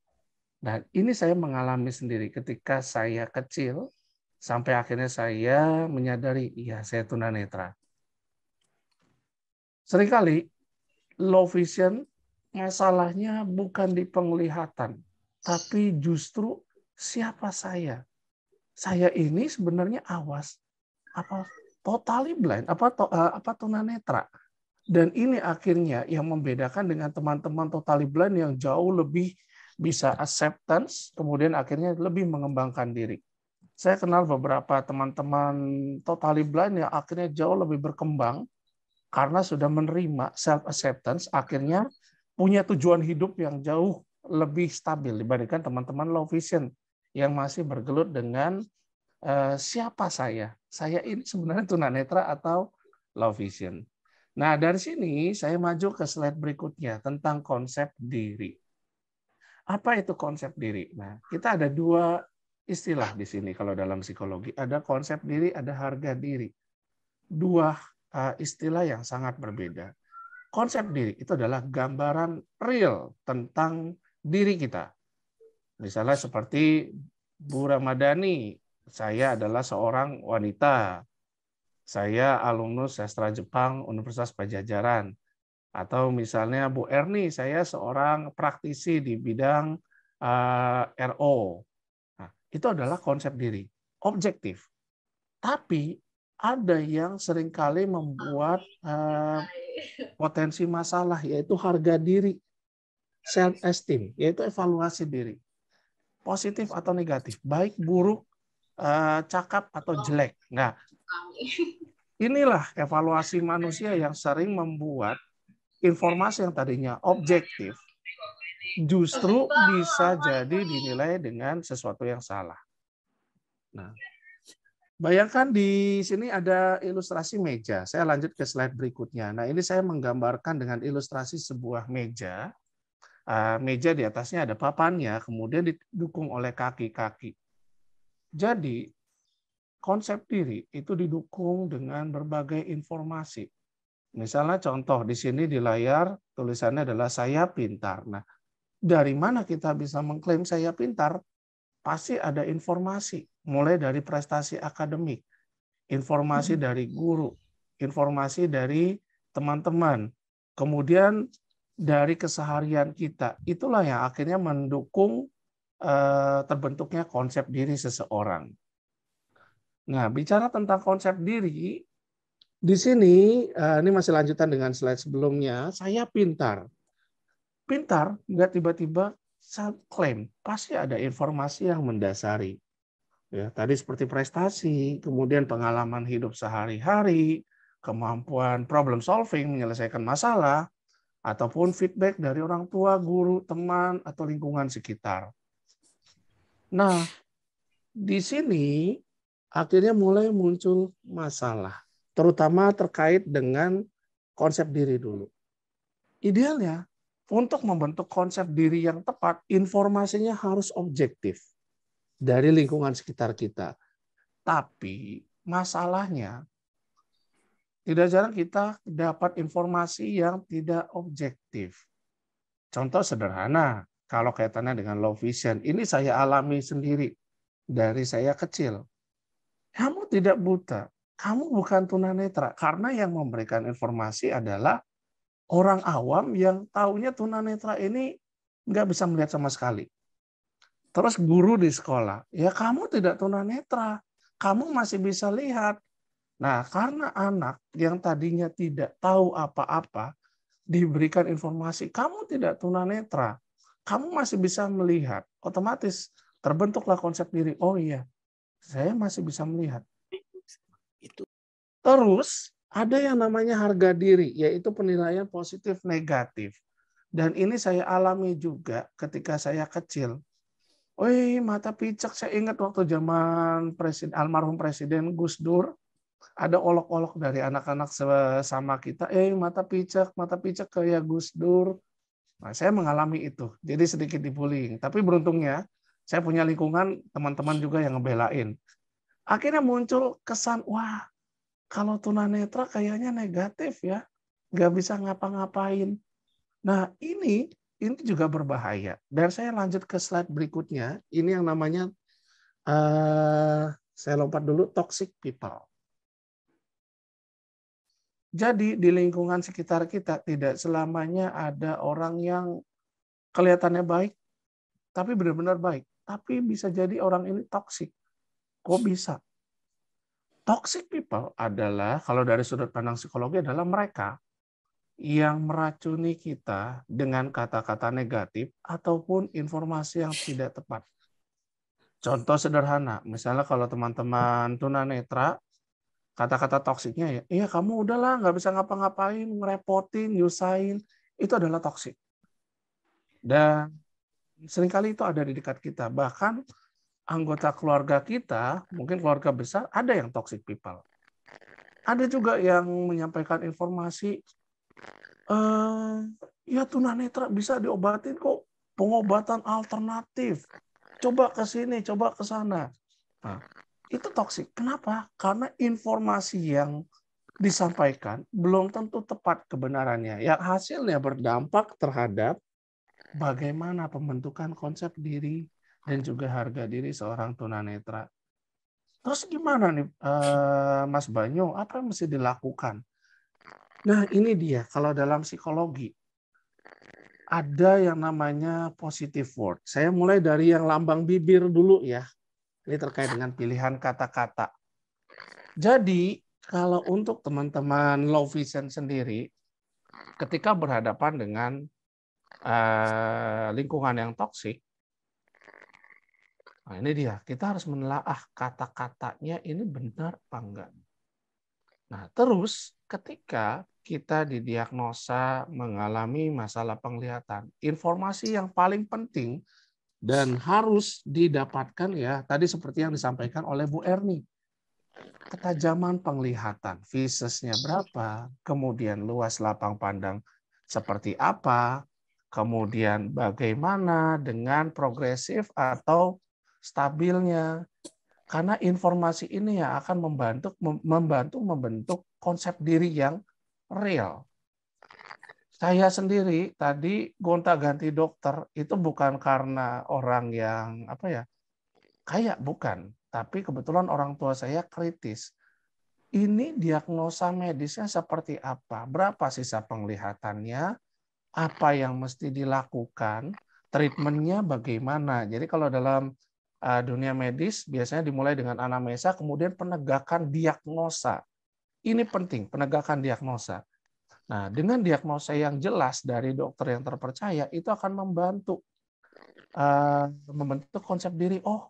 Dan ini saya mengalami sendiri ketika saya kecil, sampai akhirnya saya menyadari, iya saya tunanetra. Seringkali low vision masalahnya bukan di penglihatan, tapi justru siapa saya. Saya ini sebenarnya awas, apa totally blind, apa tunanetra. Dan ini akhirnya yang membedakan dengan teman-teman totally blind yang jauh lebih bisa acceptance, kemudian akhirnya lebih mengembangkan diri. Saya kenal beberapa teman-teman totally blind yang akhirnya jauh lebih berkembang karena sudah menerima self acceptance, akhirnya punya tujuan hidup yang jauh lebih stabil dibandingkan teman-teman low vision yang masih bergelut dengan siapa saya. Saya ini sebenarnya tunanetra atau low vision. Nah, dari sini saya maju ke slide berikutnya tentang konsep diri. Apa itu konsep diri? Nah, kita ada dua istilah di sini kalau dalam psikologi. Ada konsep diri, ada harga diri. Dua istilah yang sangat berbeda. Konsep diri itu adalah gambaran real tentang diri kita. Misalnya seperti Bu Ramadhani, saya adalah seorang wanita. Saya alumnus sastra Jepang Universitas Pajajaran. Atau misalnya Bu Erni, saya seorang praktisi di bidang RO. Nah, itu adalah konsep diri, objektif. Tapi ada yang seringkali membuat potensi masalah, yaitu harga diri, self-esteem, yaitu evaluasi diri. Positif atau negatif, baik, buruk, cakap atau jelek. Nah, inilah evaluasi manusia yang sering membuat informasi yang tadinya objektif justru bisa jadi dinilai dengan sesuatu yang salah. Nah, bayangkan di sini ada ilustrasi meja. Saya lanjut ke slide berikutnya. Nah, ini saya menggambarkan dengan ilustrasi sebuah meja. Meja di atasnya ada papannya, kemudian didukung oleh kaki-kaki. Jadi, konsep diri itu didukung dengan berbagai informasi. Misalnya contoh di sini di layar tulisannya adalah saya pintar. Nah, dari mana kita bisa mengklaim saya pintar? Pasti ada informasi, mulai dari prestasi akademik, informasi dari guru, informasi dari teman-teman, kemudian dari keseharian kita. Itulah yang akhirnya mendukung terbentuknya konsep diri seseorang. Nah, bicara tentang konsep diri, di sini, ini masih lanjutan dengan slide sebelumnya, saya pintar. Pintar, nggak tiba-tiba self-claim. Pasti ada informasi yang mendasari. Ya, tadi seperti prestasi, kemudian pengalaman hidup sehari-hari, kemampuan problem solving, menyelesaikan masalah, ataupun feedback dari orang tua, guru, teman, atau lingkungan sekitar. Nah, di sini akhirnya mulai muncul masalah, terutama terkait dengan konsep diri dulu. Idealnya, untuk membentuk konsep diri yang tepat, informasinya harus objektif dari lingkungan sekitar kita. Tapi masalahnya, tidak jarang kita dapat informasi yang tidak objektif. Contoh sederhana, kalau kaitannya dengan low vision, ini saya alami sendiri dari saya kecil. Kamu tidak buta, kamu bukan tunanetra, karena yang memberikan informasi adalah orang awam yang taunya tunanetra ini nggak bisa melihat sama sekali. Terus guru di sekolah, ya kamu tidak tunanetra, kamu masih bisa lihat. Nah, karena anak yang tadinya tidak tahu apa-apa, diberikan informasi, kamu tidak tunanetra, kamu masih bisa melihat, otomatis terbentuklah konsep diri, oh iya, saya masih bisa melihat. Terus ada yang namanya harga diri, yaitu penilaian positif negatif. Dan ini saya alami juga ketika saya kecil. Mata picek, saya ingat waktu zaman almarhum Presiden Gus Dur, ada olok-olok dari anak-anak sama kita, mata picek kayak Gus Dur. Nah, saya mengalami itu, jadi sedikit dibullying. Tapi beruntungnya, saya punya lingkungan teman-teman juga yang ngebelain. Akhirnya muncul kesan, wah, kalau tunanetra kayaknya negatif ya, nggak bisa ngapa-ngapain. Nah, ini juga berbahaya. Dan saya lanjut ke slide berikutnya. Ini yang namanya, saya lompat dulu, toxic people. Jadi di lingkungan sekitar kita tidak selamanya ada orang yang kelihatannya baik, tapi benar-benar baik. Tapi bisa jadi orang ini toxic. Kok bisa? Toxic people adalah, kalau dari sudut pandang psikologi, adalah mereka yang meracuni kita dengan kata-kata negatif ataupun informasi yang tidak tepat. Contoh sederhana, misalnya kalau teman-teman tunanetra, kata-kata toksiknya ya kamu udahlah nggak bisa ngapa-ngapain, ngerepotin, nyusahin, itu adalah toksik. Dan seringkali itu ada di dekat kita. Bahkan anggota keluarga kita, mungkin keluarga besar, ada yang toxic people. Ada juga yang menyampaikan informasi, ya tunanetra bisa diobatin kok. pengobatan alternatif. Coba ke sini, coba ke sana. Nah, itu toksik. Kenapa? Karena informasi yang disampaikan belum tentu tepat kebenarannya. Yang hasilnya berdampak terhadap bagaimana pembentukan konsep diri dan juga harga diri seorang tunanetra. Terus gimana nih Mas Banyu, apa yang mesti dilakukan? Nah ini dia, kalau dalam psikologi, ada yang namanya positive word. Saya mulai dari yang lambang bibir dulu ya. Ini terkait dengan pilihan kata-kata. Jadi kalau untuk teman-teman low vision sendiri, ketika berhadapan dengan lingkungan yang toksik, nah ini dia, kita harus menelaah kata-katanya ini benar apa enggak. Nah, terus ketika kita didiagnosa mengalami masalah penglihatan, informasi yang paling penting dan harus didapatkan ya, tadi seperti yang disampaikan oleh Bu Erni. Ketajaman penglihatan, visesnya berapa, kemudian luas lapang pandang seperti apa, kemudian bagaimana dengan progresif atau stabilnya. Karena informasi ini ya akan membantu membentuk konsep diri yang real. Saya sendiri tadi gonta-ganti dokter itu bukan karena orang yang kaya, bukan. Tapi kebetulan orang tua saya kritis. Ini diagnosa medisnya seperti apa? Berapa sisa penglihatannya? Apa yang mesti dilakukan? Treatmentnya bagaimana? Jadi kalau dalam dunia medis biasanya dimulai dengan anamnesa, kemudian penegakan diagnosa. Ini penting, penegakan diagnosa. Nah, dengan diagnosa yang jelas dari dokter yang terpercaya, itu akan membantu membentuk konsep diri. Oh,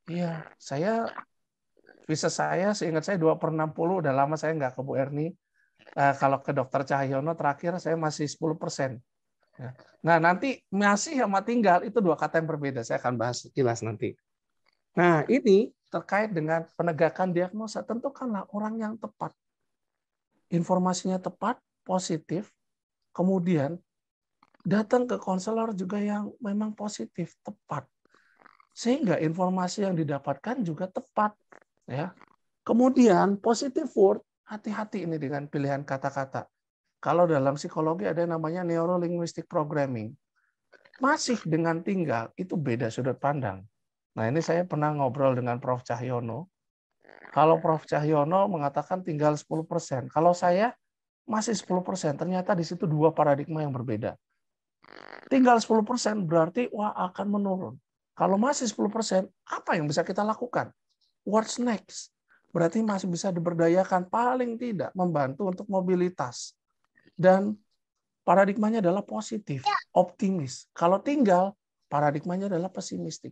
iya, visa saya seingat saya 2/60, udah lama saya nggak ke Bu Erni. Kalau ke dokter Cahyono terakhir saya masih 10%. Nah, nanti masih sama tinggal, itu dua kata yang berbeda. Saya akan bahas jelas nanti. Nah, ini terkait dengan penegakan diagnosa. Tentukanlah orang yang tepat. Informasinya tepat, positif. Kemudian datang ke konselor juga yang memang positif, tepat. Sehingga informasi yang didapatkan juga tepat. Ya. Kemudian positive word, hati-hati ini dengan pilihan kata-kata. Kalau dalam psikologi ada yang namanya neurolinguistic programming. Masih dengan tinggal, itu beda sudut pandang. Nah ini saya pernah ngobrol dengan Prof. Cahyono. Kalau Prof. Cahyono mengatakan tinggal 10%. Kalau saya masih 10%. Ternyata di situ dua paradigma yang berbeda. Tinggal 10% berarti wah akan menurun. Kalau masih 10%, apa yang bisa kita lakukan? What's next? Berarti masih bisa diberdayakan, paling tidak membantu untuk mobilitas. Dan paradigmanya adalah positif, optimis. Kalau tinggal, paradigmanya adalah pesimistik.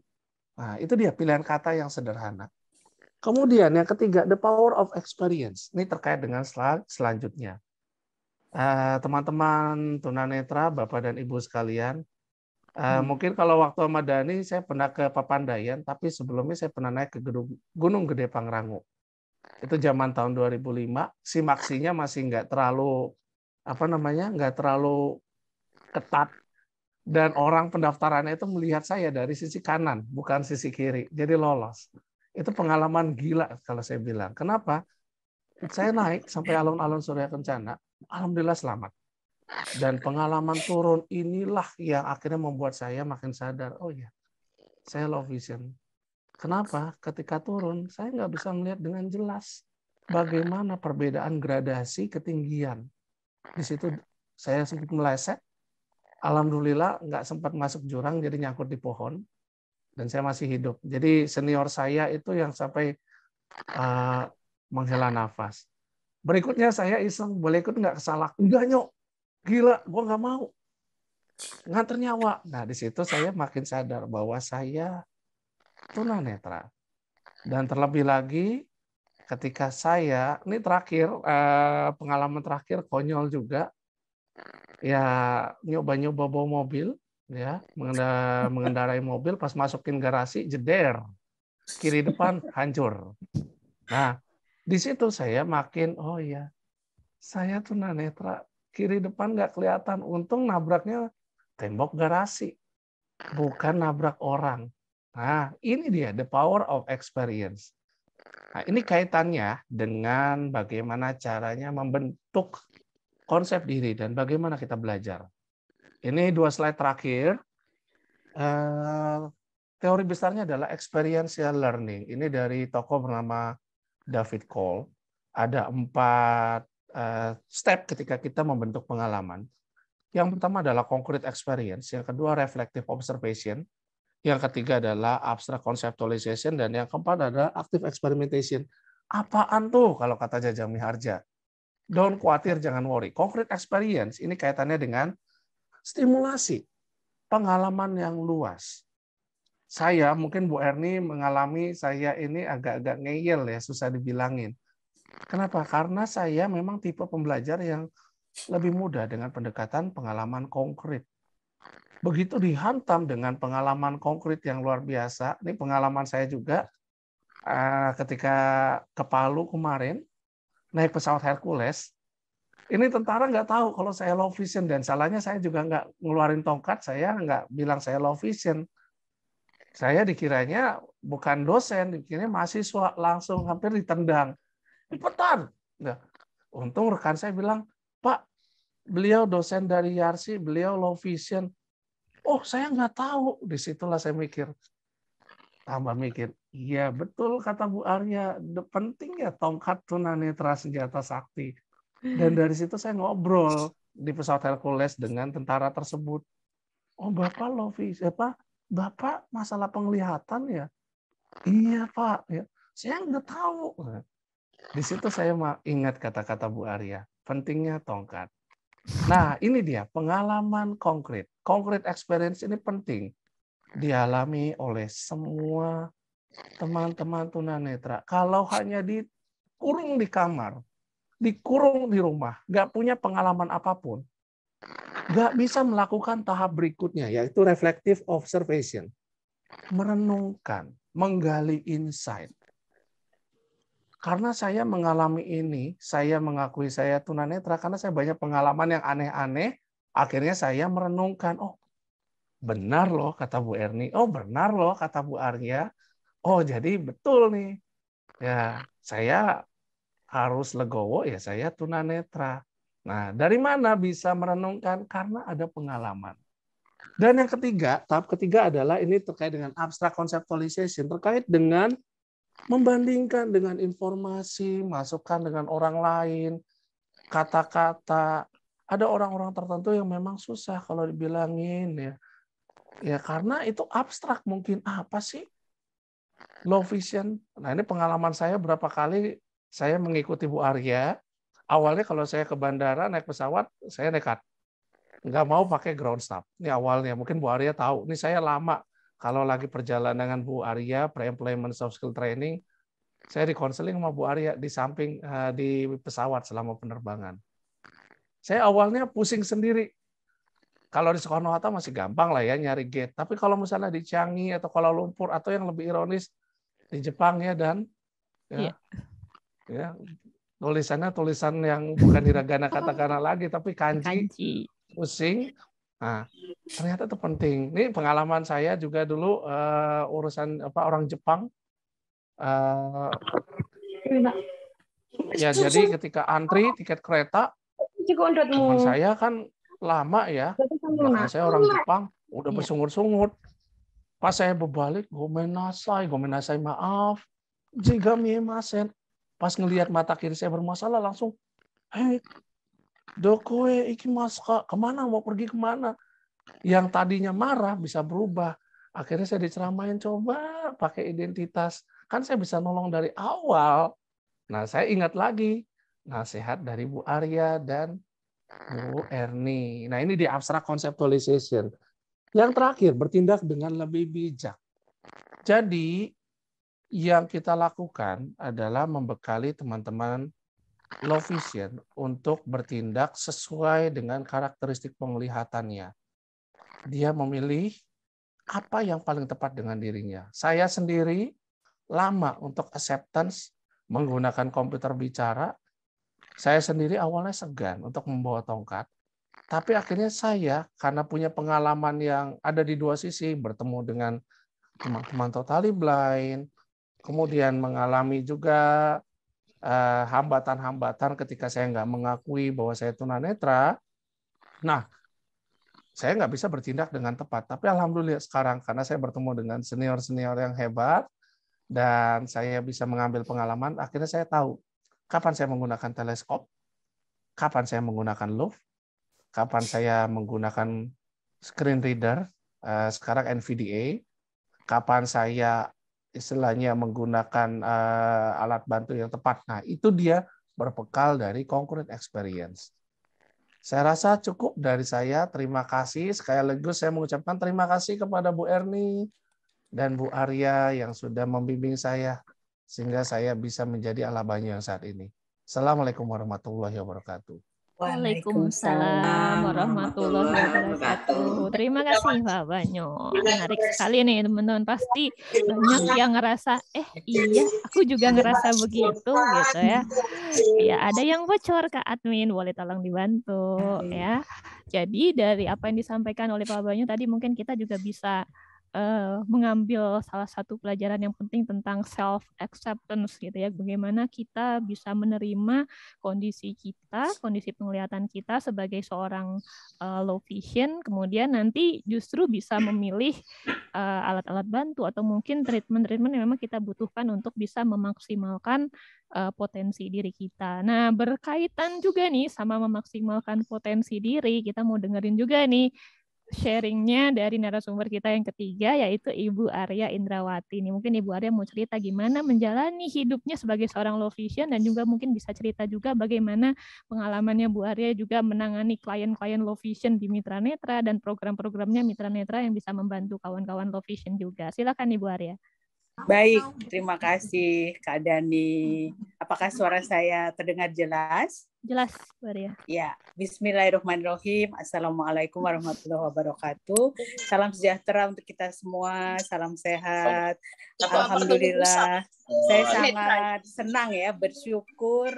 Nah, itu dia pilihan kata yang sederhana. Kemudian yang ketiga, the power of experience. Ini terkait dengan slide selanjutnya. Teman-teman tunanetra, Bapak dan Ibu sekalian, mungkin kalau waktu sama Dani, saya pernah ke Papandayan, tapi sebelumnya saya pernah naik ke Gunung Gede Pangrango. Itu zaman tahun 2005, simaksinya masih nggak terlalu nggak terlalu ketat, dan orang pendaftarannya itu melihat saya dari sisi kanan bukan sisi kiri, jadi lolos. Itu pengalaman gila kalau saya bilang. Kenapa? Saya naik sampai alun-alun Surya Kencana, alhamdulillah selamat. Dan pengalaman turun inilah yang akhirnya membuat saya makin sadar, oh ya, saya low vision. Kenapa? Ketika turun saya nggak bisa melihat dengan jelas bagaimana perbedaan gradasi ketinggian. Di situ saya sempat meleset. Alhamdulillah nggak sempat masuk jurang, jadi nyangkut di pohon. Dan saya masih hidup. Jadi senior saya itu yang sampai menghela nafas. Berikutnya saya iseng, boleh ikut nggak ke Salak? Enggak, Nyok. Gila, gue nggak mau. Nganter nyawa. Nah, di situ saya makin sadar bahwa saya tunanetra. Dan terlebih lagi, ketika saya, ini terakhir, pengalaman terakhir konyol juga, ya nyoba-nyoba bawa mobil, ya mengendarai mobil, pas masukin garasi jeder, kiri depan hancur. Nah di situ saya makin oh ya, saya tunanetra, kiri depan nggak kelihatan, untung nabraknya tembok garasi. bukan nabrak orang. Nah, ini dia the power of experience. Nah, ini kaitannya dengan bagaimana caranya membentuk konsep diri dan bagaimana kita belajar. Ini 2 slide terakhir. Teori besarnya adalah experiential learning. Ini dari tokoh bernama David Cole. Ada 4 step ketika kita membentuk pengalaman. Yang pertama adalah concrete experience, yang kedua reflective observation, yang ketiga adalah abstract conceptualization, dan yang keempat adalah active experimentation. Apaan tuh kalau kata Jaja Miharja? Don't khawatir, jangan worry. Concrete experience ini kaitannya dengan stimulasi, pengalaman yang luas. Saya, mungkin Bu Erni mengalami saya ini agak-agak ngeyel ya, susah dibilangin. Kenapa? Karena saya memang tipe pembelajar yang lebih mudah dengan pendekatan pengalaman konkret. Begitu dihantam dengan pengalaman konkret yang luar biasa, ini pengalaman saya juga ketika ke Palu kemarin, naik pesawat Hercules, ini tentara nggak tahu kalau saya low vision, dan salahnya saya juga nggak ngeluarin tongkat, saya nggak bilang saya low vision. Saya dikiranya bukan dosen, dikiranya mahasiswa, langsung hampir ditendang. Cepetan! Nah, untung rekan saya bilang, Pak, beliau dosen dari Yarsi, beliau low vision. Oh, saya nggak tahu. Disitulah saya mikir, tambah mikir, iya betul kata Bu Arya, penting ya tongkat tunanetra senjata sakti. Dan dari situ saya ngobrol di pesawat Hercules dengan tentara tersebut. Oh, Bapak low vision, Bapak masalah penglihatan ya? Iya Pak, ya. Saya nggak tahu. Di situ saya ingat kata-kata Bu Arya, pentingnya tongkat. Nah, ini dia pengalaman konkret. Konkret experience ini penting dialami oleh semua teman-teman tunanetra. Kalau hanya dikurung di kamar, dikurung di rumah, nggak punya pengalaman apapun, nggak bisa melakukan tahap berikutnya, yaitu reflective observation. Merenungkan, menggali insight. Karena saya mengalami ini, saya mengakui saya tunanetra karena saya banyak pengalaman yang aneh-aneh, akhirnya saya merenungkan, oh benar loh kata Bu Erni, oh benar loh kata Bu Arya, oh jadi betul nih, ya saya harus legowo, ya saya tunanetra. Nah, dari mana bisa merenungkan? Karena ada pengalaman. Dan yang ketiga, tahap ketiga adalah ini terkait dengan abstract conceptualization, terkait dengan membandingkan dengan informasi, masukan dengan orang lain, kata-kata. Ada orang-orang tertentu yang memang susah kalau dibilangin ya. Ya karena itu abstrak, mungkin apa sih low vision. Nah, ini pengalaman saya berapa kali saya mengikuti Bu Arya. Awalnya kalau saya ke bandara naik pesawat, saya nekat. Nggak mau pakai ground staff. Ini awalnya, mungkin Bu Arya tahu. Ini saya lama kalau lagi perjalanan dengan Bu Arya, pre-employment soft skill training, saya dikonseling sama Bu Arya di samping di pesawat selama penerbangan. Saya awalnya pusing sendiri. Kalau di Soekarno-Hatta masih gampang lah ya nyari gate. Tapi kalau misalnya di Changi atau Kuala Lumpur atau yang lebih ironis di Jepang ya, dan ya tulisannya tulisan yang bukan hiragana katakana lagi tapi kanji. Pusing. Nah, ternyata itu penting. Ini pengalaman saya juga dulu urusan orang Jepang. Ya jadi ketika antri tiket kereta, teman saya kan lama ya, belakang saya orang Jepang, udah bersungut-sungut. Pas saya berbalik, gomenasai maaf, jika miemasen. Pas ngelihat mata kiri saya bermasalah, langsung, hei, dokoe ikimasu, kemana, mau pergi kemana? Yang tadinya marah bisa berubah. Akhirnya saya diceramain, coba pakai identitas. Kan saya bisa nolong dari awal. Nah, saya ingat lagi nasihat dari Bu Arya dan Bu Erni. Nah, ini di abstract conceptualization. Yang terakhir, bertindak dengan lebih bijak. Jadi, yang kita lakukan adalah membekali teman-teman low vision untuk bertindak sesuai dengan karakteristik penglihatannya. Dia memilih apa yang paling tepat dengan dirinya. Saya sendiri lama untuk acceptance menggunakan komputer bicara. Saya sendiri awalnya segan untuk membawa tongkat. Tapi akhirnya saya karena punya pengalaman yang ada di dua sisi, bertemu dengan teman-teman totally blind, kemudian mengalami juga hambatan-hambatan ketika saya nggak mengakui bahwa saya tunanetra. Nah, saya nggak bisa bertindak dengan tepat. Tapi alhamdulillah sekarang, karena saya bertemu dengan senior-senior yang hebat, dan saya bisa mengambil pengalaman, akhirnya saya tahu kapan saya menggunakan teleskop, kapan saya menggunakan loupe, kapan saya menggunakan screen reader, sekarang NVDA, kapan saya istilahnya menggunakan alat bantu yang tepat. Nah, itu dia berbekal dari concrete experience. Saya rasa cukup dari saya. Terima kasih. Sekaligus saya mengucapkan terima kasih kepada Bu Erni dan Bu Arya yang sudah membimbing saya sehingga saya bisa menjadi ala Banyu yang saat ini. Assalamualaikum warahmatullahi wabarakatuh. Waalaikumsalam warahmatullahi wabarakatuh. Terima kasih Pak Banyu. Menarik sekali nih teman-teman. Pasti banyak yang ngerasa, iya aku juga ngerasa begitu gitu ya. Ya ada yang bocor ke admin, boleh tolong dibantu ya. Jadi dari apa yang disampaikan oleh Pak Banyu tadi mungkin kita juga bisa mengambil salah satu pelajaran yang penting tentang self acceptance gitu ya, bagaimana kita bisa menerima kondisi kita, kondisi penglihatan kita sebagai seorang low vision, kemudian nanti justru bisa memilih alat-alat bantu atau mungkin treatment-treatment yang memang kita butuhkan untuk bisa memaksimalkan potensi diri kita. Nah, berkaitan juga nih sama memaksimalkan potensi diri, kita mau dengerin juga nih sharingnya dari narasumber kita yang ketiga, yaitu Ibu Arya Indrawati. Ini mungkin Ibu Arya mau cerita gimana menjalani hidupnya sebagai seorang low vision, dan juga mungkin bisa cerita juga bagaimana pengalamannya Bu Arya juga menangani klien-klien low vision di Mitra Netra dan program-programnya Mitra Netra yang bisa membantu kawan-kawan low vision juga. Silakan Ibu Arya. Baik, terima kasih Kak Dani. Apakah suara saya terdengar jelas? Jelas, Bu Arya. Ya, bismillahirrahmanirrahim. Assalamualaikum warahmatullahi wabarakatuh. Salam sejahtera untuk kita semua, salam sehat. Alhamdulillah, saya sangat senang ya, bersyukur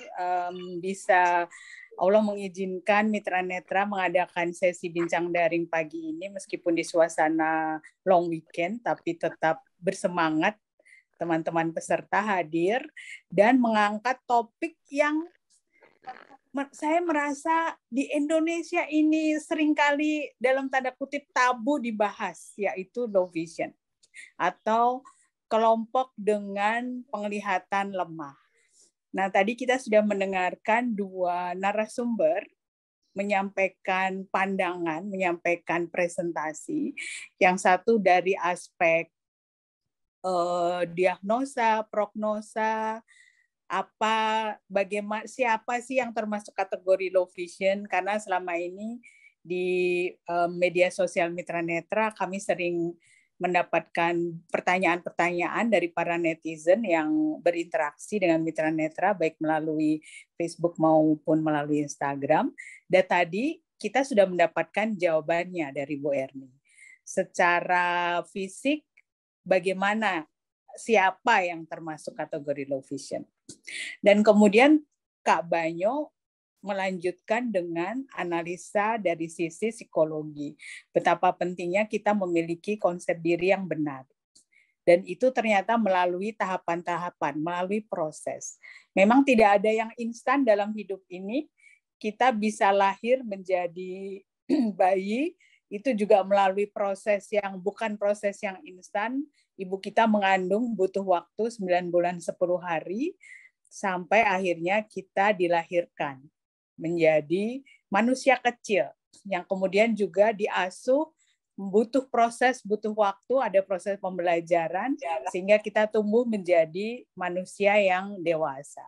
bisa Allah mengizinkan Mitra Netra mengadakan sesi bincang daring pagi ini, meskipun di suasana long weekend, tapi tetap bersemangat teman-teman peserta hadir dan mengangkat topik yang saya merasa di Indonesia ini seringkali dalam tanda kutip tabu dibahas, yaitu low vision atau kelompok dengan penglihatan lemah. Nah, tadi kita sudah mendengarkan dua narasumber menyampaikan pandangan, menyampaikan presentasi. Yang satu dari aspek diagnosa, prognosa, bagaimana, siapa sih yang termasuk kategori low vision, karena selama ini di media sosial Mitra Netra kami sering mendapatkan pertanyaan-pertanyaan dari para netizen yang berinteraksi dengan Mitra Netra baik melalui Facebook maupun melalui Instagram. Dan tadi kita sudah mendapatkan jawabannya dari Bu Erni. Secara fisik bagaimana, siapa yang termasuk kategori low vision. Dan kemudian Kak Banyu melanjutkan dengan analisa dari sisi psikologi. Betapa pentingnya kita memiliki konsep diri yang benar. Dan itu ternyata melalui tahapan-tahapan, melalui proses. Memang tidak ada yang instan dalam hidup ini. Kita bisa lahir menjadi bayi, itu juga melalui proses yang bukan proses yang instan. Ibu kita mengandung butuh waktu 9 bulan 10 hari, sampai akhirnya kita dilahirkan menjadi manusia kecil yang kemudian juga diasuh, butuh proses, butuh waktu, ada proses pembelajaran sehingga kita tumbuh menjadi manusia yang dewasa.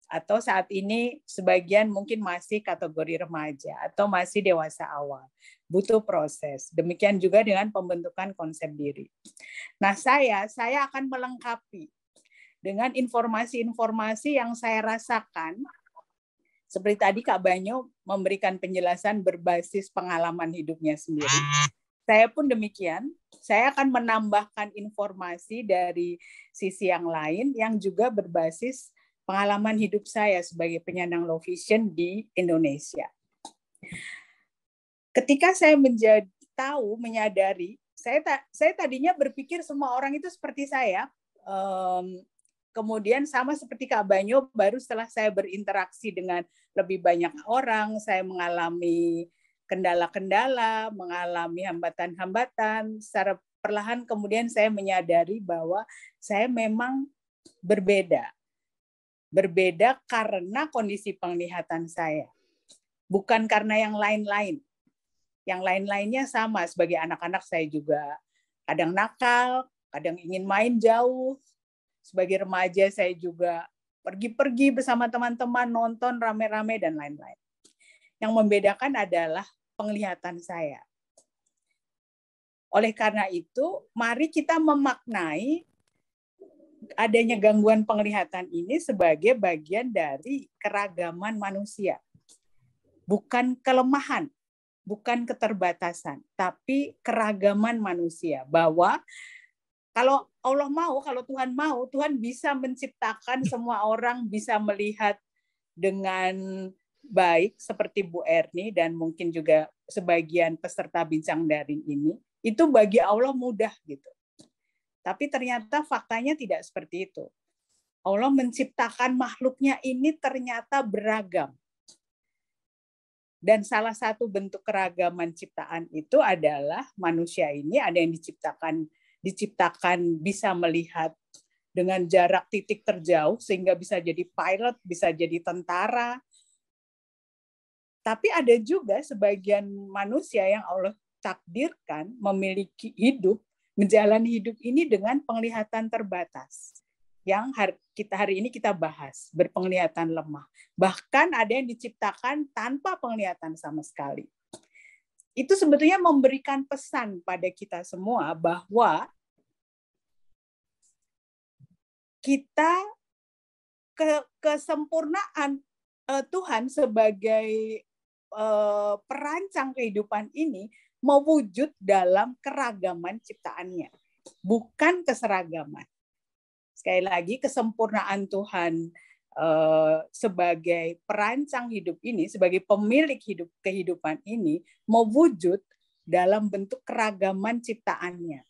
Atau saat ini sebagian mungkin masih kategori remaja atau masih dewasa awal. Butuh proses. Demikian juga dengan pembentukan konsep diri. Nah, saya akan melengkapi dengan informasi-informasi yang saya rasakan. Seperti tadi Kak Banyu memberikan penjelasan berbasis pengalaman hidupnya sendiri. Saya pun demikian, saya akan menambahkan informasi dari sisi yang lain yang juga berbasis pengalaman hidup saya sebagai penyandang low vision di Indonesia. Ketika saya menyadari, saya tadinya berpikir semua orang itu seperti saya. Kemudian sama seperti Kak Banyo, baru setelah saya berinteraksi dengan lebih banyak orang, saya mengalami kendala-kendala, mengalami hambatan-hambatan, secara perlahan kemudian saya menyadari bahwa saya memang berbeda. Berbeda karena kondisi penglihatan saya. Bukan karena yang lain-lain. Yang lain-lainnya sama, sebagai anak-anak saya juga kadang nakal, kadang ingin main jauh. Sebagai remaja saya juga pergi-pergi bersama teman-teman, nonton rame-rame dan lain-lain. Yang membedakan adalah penglihatan saya. Oleh karena itu, mari kita memaknai adanya gangguan penglihatan ini sebagai bagian dari keragaman manusia. Bukan kelemahan, bukan keterbatasan, tapi keragaman manusia. Bahwa kalau Allah mau, kalau Tuhan mau, Tuhan bisa menciptakan semua orang bisa melihat dengan baik seperti Bu Erni dan mungkin juga sebagian peserta bincang daring ini. Itu bagi Allah mudah gitu. Tapi ternyata faktanya tidak seperti itu. Allah menciptakan makhluknya ini ternyata beragam. Dan salah satu bentuk keragaman ciptaan itu adalah manusia ini ada yang diciptakan bisa melihat dengan jarak titik terjauh sehingga bisa jadi pilot, bisa jadi tentara. Tapi ada juga sebagian manusia yang Allah takdirkan memiliki hidup, menjalani hidup ini dengan penglihatan terbatas. Yang hari ini kita bahas, berpenglihatan lemah. Bahkan ada yang diciptakan tanpa penglihatan sama sekali. Itu sebetulnya memberikan pesan pada kita semua bahwa kita kesempurnaan Tuhan sebagai perancang kehidupan ini mewujud dalam keragaman ciptaannya, bukan keseragaman. Sekali lagi, kesempurnaan Tuhan sebagai perancang hidup ini, sebagai pemilik kehidupan ini, mewujud dalam bentuk keragaman ciptaannya.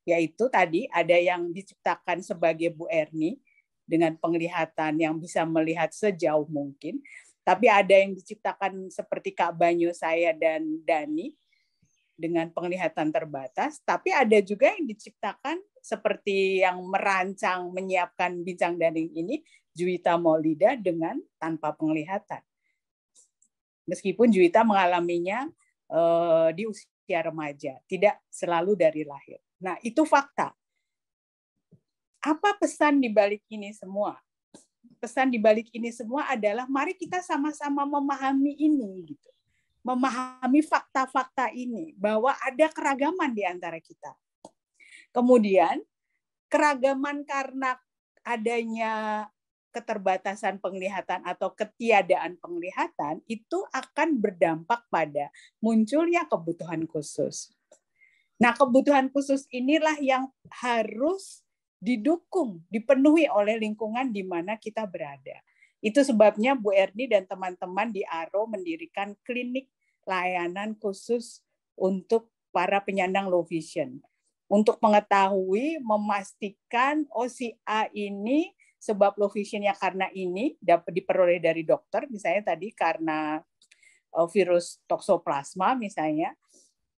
Yaitu tadi ada yang diciptakan sebagai Bu Erni, dengan penglihatan yang bisa melihat sejauh mungkin. Tapi ada yang diciptakan seperti Kak Banyo, saya, dan Dani, dengan penglihatan terbatas. Tapi ada juga yang diciptakan seperti yang merancang, menyiapkan bincang daring ini, Juwita Maulida, dengan tanpa penglihatan. Meskipun Juwita mengalaminya di usia remaja, tidak selalu dari lahir. Nah, itu fakta. Apa pesan di balik ini semua? Pesan di balik ini semua adalah mari kita sama-sama memahami ini, gitu. Memahami fakta-fakta ini, bahwa ada keragaman di antara kita. Kemudian, keragaman karena adanya keterbatasan penglihatan atau ketiadaan penglihatan itu akan berdampak pada munculnya kebutuhan khusus. Nah, kebutuhan khusus inilah yang harus didukung, dipenuhi oleh lingkungan di mana kita berada. Itu sebabnya Bu Erni dan teman-teman di ARO mendirikan klinik layanan khusus untuk para penyandang low vision. Untuk mengetahui, memastikan si A ini sebab low vision-nya karena ini dapat diperoleh dari dokter, misalnya tadi karena virus toksoplasma misalnya.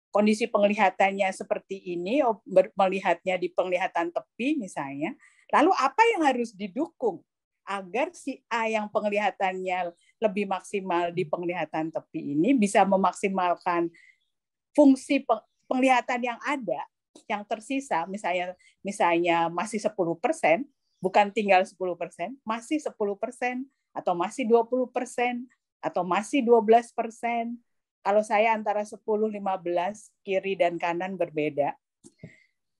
Kondisi penglihatannya seperti ini, melihatnya di penglihatan tepi misalnya. Lalu apa yang harus didukung agar si A yang penglihatannya lebih maksimal di penglihatan tepi ini bisa memaksimalkan fungsi penglihatan yang ada, yang tersisa, misalnya masih 10%, bukan tinggal 10%, masih 10%, atau masih 20%, atau masih 12%. Kalau saya antara 10, 15, kiri dan kanan berbeda.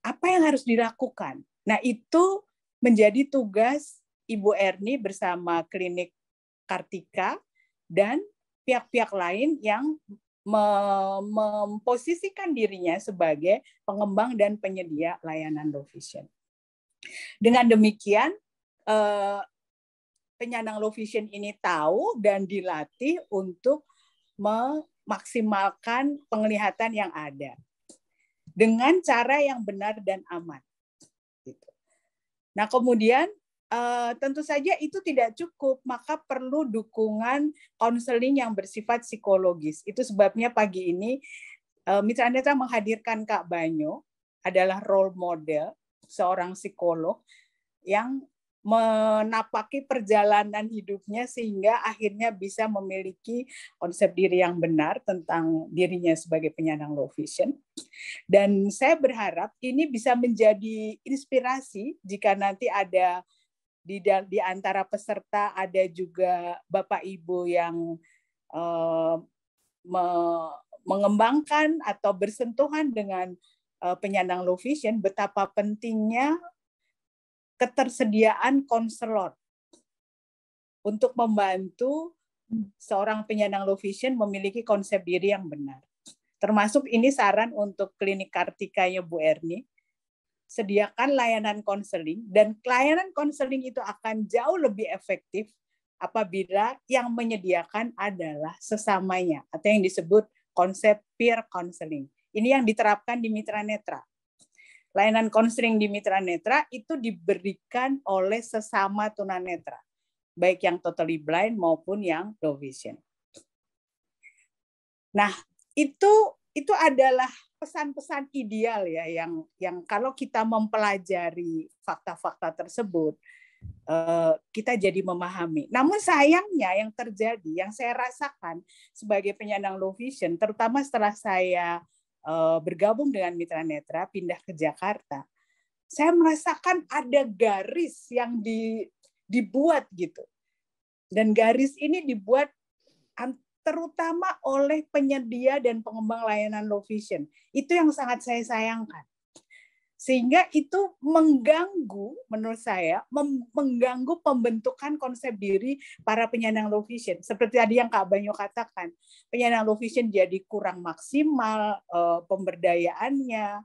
Apa yang harus dilakukan? Nah, itu menjadi tugas Ibu Erni bersama klinik Kartika dan pihak-pihak lain yang memposisikan dirinya sebagai pengembang dan penyedia layanan low vision. Dengan demikian, penyandang low vision ini tahu dan dilatih untuk memaksimalkan penglihatan yang ada dengan cara yang benar dan aman. Gitu. Nah, kemudian tentu saja itu tidak cukup, maka perlu dukungan konseling yang bersifat psikologis. Itu sebabnya pagi ini Mitra Netra menghadirkan Kak Banyo, adalah role model seorang psikolog yang menapaki perjalanan hidupnya sehingga akhirnya bisa memiliki konsep diri yang benar tentang dirinya sebagai penyandang low vision. Dan saya berharap ini bisa menjadi inspirasi jika nanti ada di antara peserta ada juga Bapak Ibu yang mengembangkan atau bersentuhan dengan penyandang low vision, betapa pentingnya ketersediaan konselor untuk membantu seorang penyandang low vision memiliki konsep diri yang benar. Termasuk ini saran untuk klinik Kartika-nya Bu Erni, sediakan layanan konseling, dan layanan konseling itu akan jauh lebih efektif apabila yang menyediakan adalah sesamanya, atau yang disebut konsep peer counseling. Ini yang diterapkan di Mitra Netra. Layanan konseling di Mitra Netra itu diberikan oleh sesama tunanetra, baik yang totally blind maupun yang low vision. Nah, itu adalah pesan-pesan ideal ya yang kalau kita mempelajari fakta-fakta tersebut kita jadi memahami. Namun sayangnya yang terjadi, yang saya rasakan sebagai penyandang low vision, terutama setelah saya bergabung dengan Mitra Netra, pindah ke Jakarta, saya merasakan ada garis yang dibuat gitu. Dan garis ini dibuat terutama oleh penyedia dan pengembang layanan low vision. Itu yang sangat saya sayangkan. Sehingga itu mengganggu, menurut saya, mengganggu pembentukan konsep diri para penyandang low vision. Seperti tadi yang Kak Banyo katakan, penyandang low vision jadi kurang maksimal pemberdayaannya,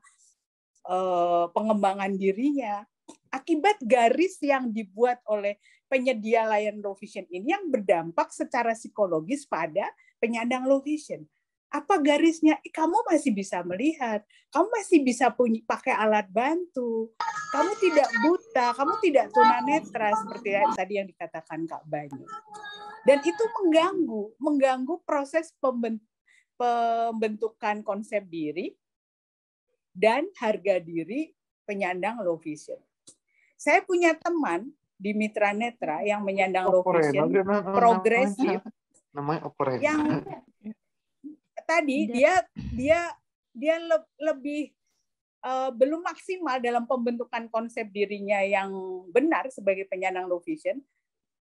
pengembangan dirinya, akibat garis yang dibuat oleh penyedia layanan low vision ini yang berdampak secara psikologis pada penyandang low vision. Apa garisnya? Kamu masih bisa melihat, kamu masih bisa pakai alat bantu, kamu tidak buta, kamu tidak tunanetra seperti tadi yang dikatakan Kak Banyu. Dan itu mengganggu proses pembentukan konsep diri dan harga diri penyandang low vision. Saya punya teman di Mitra Netra yang menyandang low vision progresif, yang tadi dia lebih belum maksimal dalam pembentukan konsep dirinya yang benar sebagai penyandang low vision,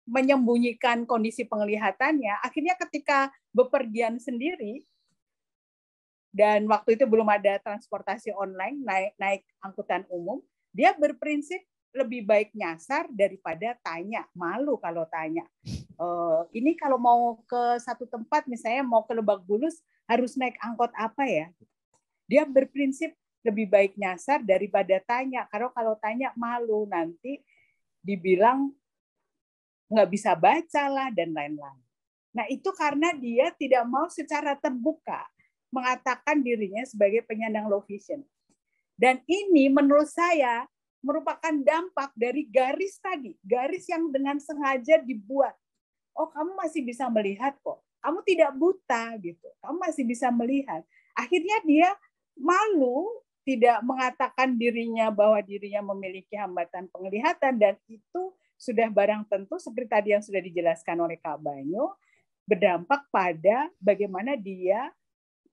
menyembunyikan kondisi penglihatannya. Akhirnya ketika bepergian sendiri, dan waktu itu belum ada transportasi online, naik angkutan umum, dia berprinsip lebih baik nyasar daripada tanya. Malu kalau tanya. Ini kalau mau ke satu tempat, misalnya mau ke Lebak Bulus, harus naik angkot apa ya? Dia berprinsip lebih baik nyasar daripada tanya. Karena kalau tanya malu, nanti dibilang nggak bisa baca lah, dan lain-lain. Nah, itu karena dia tidak mau secara terbuka mengatakan dirinya sebagai penyandang low vision. Dan ini menurut saya merupakan dampak dari garis tadi, garis yang dengan sengaja dibuat. Oh, kamu masih bisa melihat kok. Kamu tidak buta gitu. Kamu masih bisa melihat. Akhirnya dia malu tidak mengatakan dirinya bahwa dirinya memiliki hambatan penglihatan, dan itu sudah barang tentu seperti tadi yang sudah dijelaskan oleh Kak Banyo, berdampak pada bagaimana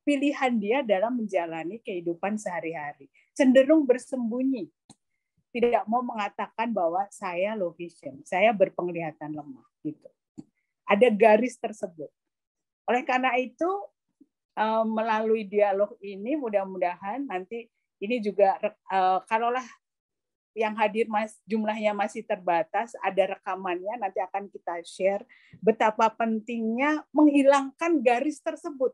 pilihan dia dalam menjalani kehidupan sehari-hari. Cenderung bersembunyi. Tidak mau mengatakan bahwa saya low vision, saya berpenglihatan lemah gitu. Ada garis tersebut. Oleh karena itu melalui dialog ini mudah-mudahan nanti ini juga kalaulah yang hadir jumlahnya masih terbatas, ada rekamannya, nanti akan kita share betapa pentingnya menghilangkan garis tersebut.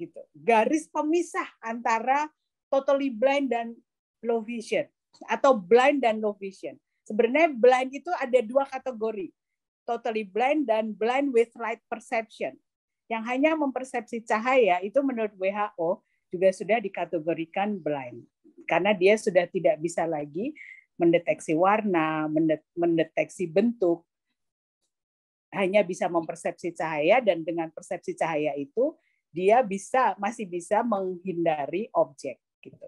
Gitu. Garis pemisah antara totally blind dan low vision, atau blind dan low vision. Sebenarnya blind itu ada dua kategori, totally blind dan blind with light perception. yang hanya mempersepsi cahaya itu menurut WHO juga sudah dikategorikan blind. Karena dia sudah tidak bisa lagi mendeteksi warna, mendeteksi bentuk, hanya bisa mempersepsi cahaya, dan dengan persepsi cahaya itu dia masih bisa menghindari objek gitu.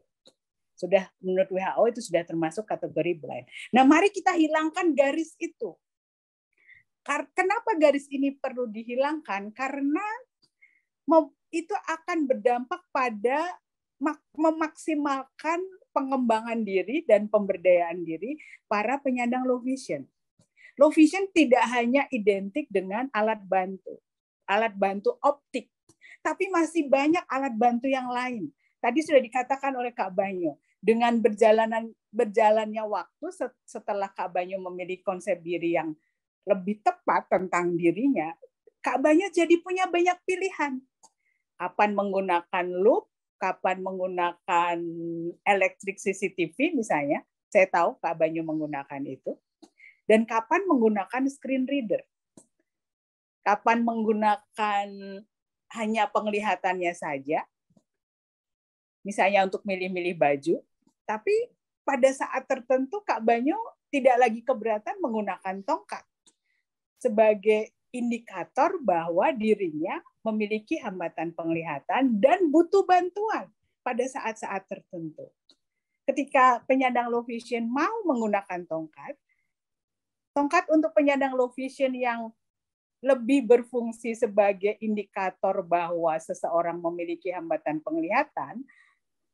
Sudah menurut WHO itu sudah termasuk kategori blind. Nah, mari kita hilangkan garis itu. Kenapa garis ini perlu dihilangkan? Karena itu akan berdampak pada memaksimalkan pengembangan diri dan pemberdayaan diri para penyandang low vision. Low vision tidak hanya identik dengan alat bantu optik, tapi masih banyak alat bantu yang lain. Tadi sudah dikatakan oleh Kak Banyo, dengan berjalannya waktu setelah Kak Banyo memiliki konsep diri yang lebih tepat tentang dirinya, Kak Banyo jadi punya banyak pilihan. Kapan menggunakan loop, kapan menggunakan electric CCTV misalnya, saya tahu Kak Banyo menggunakan itu. Dan kapan menggunakan screen reader. Kapan menggunakan hanya penglihatannya saja, misalnya untuk milih-milih baju, tapi pada saat tertentu Kak Banyo tidak lagi keberatan menggunakan tongkat sebagai indikator bahwa dirinya memiliki hambatan penglihatan dan butuh bantuan pada saat-saat tertentu. Ketika penyandang low vision mau menggunakan tongkat untuk penyandang low vision yang lebih berfungsi sebagai indikator bahwa seseorang memiliki hambatan penglihatan,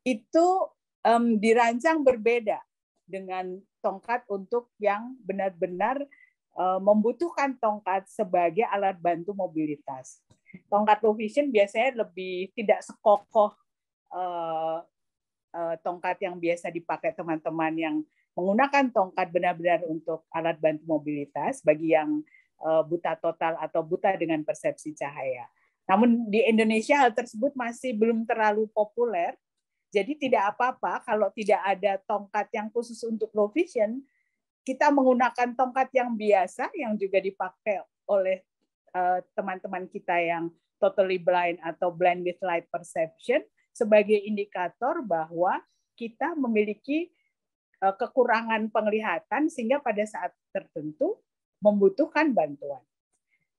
itu dirancang berbeda dengan tongkat untuk yang benar-benar membutuhkan tongkat sebagai alat bantu mobilitas. Tongkat low vision biasanya lebih tidak sekokoh tongkat yang biasa dipakai teman-teman yang menggunakan tongkat benar-benar untuk alat bantu mobilitas bagi yang buta total atau buta dengan persepsi cahaya. Namun di Indonesia hal tersebut masih belum terlalu populer. Jadi tidak apa-apa kalau tidak ada tongkat yang khusus untuk low vision, kita menggunakan tongkat yang biasa yang juga dipakai oleh teman-teman kita yang totally blind atau blind with light perception sebagai indikator bahwa kita memiliki kekurangan penglihatan sehingga pada saat tertentu membutuhkan bantuan.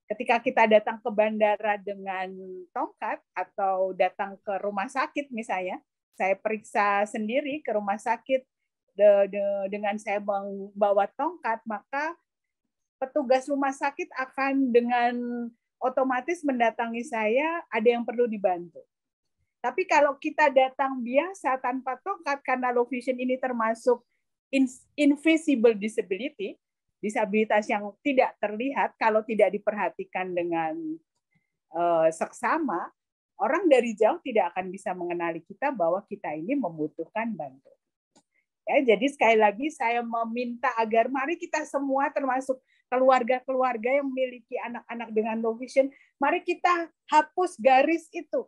Ketika kita datang ke bandara dengan tongkat atau datang ke rumah sakit misalnya, saya periksa sendiri ke rumah sakit dengan saya membawa tongkat, maka petugas rumah sakit akan dengan otomatis mendatangi saya, ada yang perlu dibantu. Tapi kalau kita datang biasa tanpa tongkat, karena low vision ini termasuk invisible disability, disabilitas yang tidak terlihat kalau tidak diperhatikan dengan seksama, orang dari jauh tidak akan bisa mengenali kita bahwa kita ini membutuhkan bantuan. Ya, jadi sekali lagi saya meminta agar mari kita semua termasuk keluarga-keluarga yang memiliki anak-anak dengan low vision, mari kita hapus garis itu.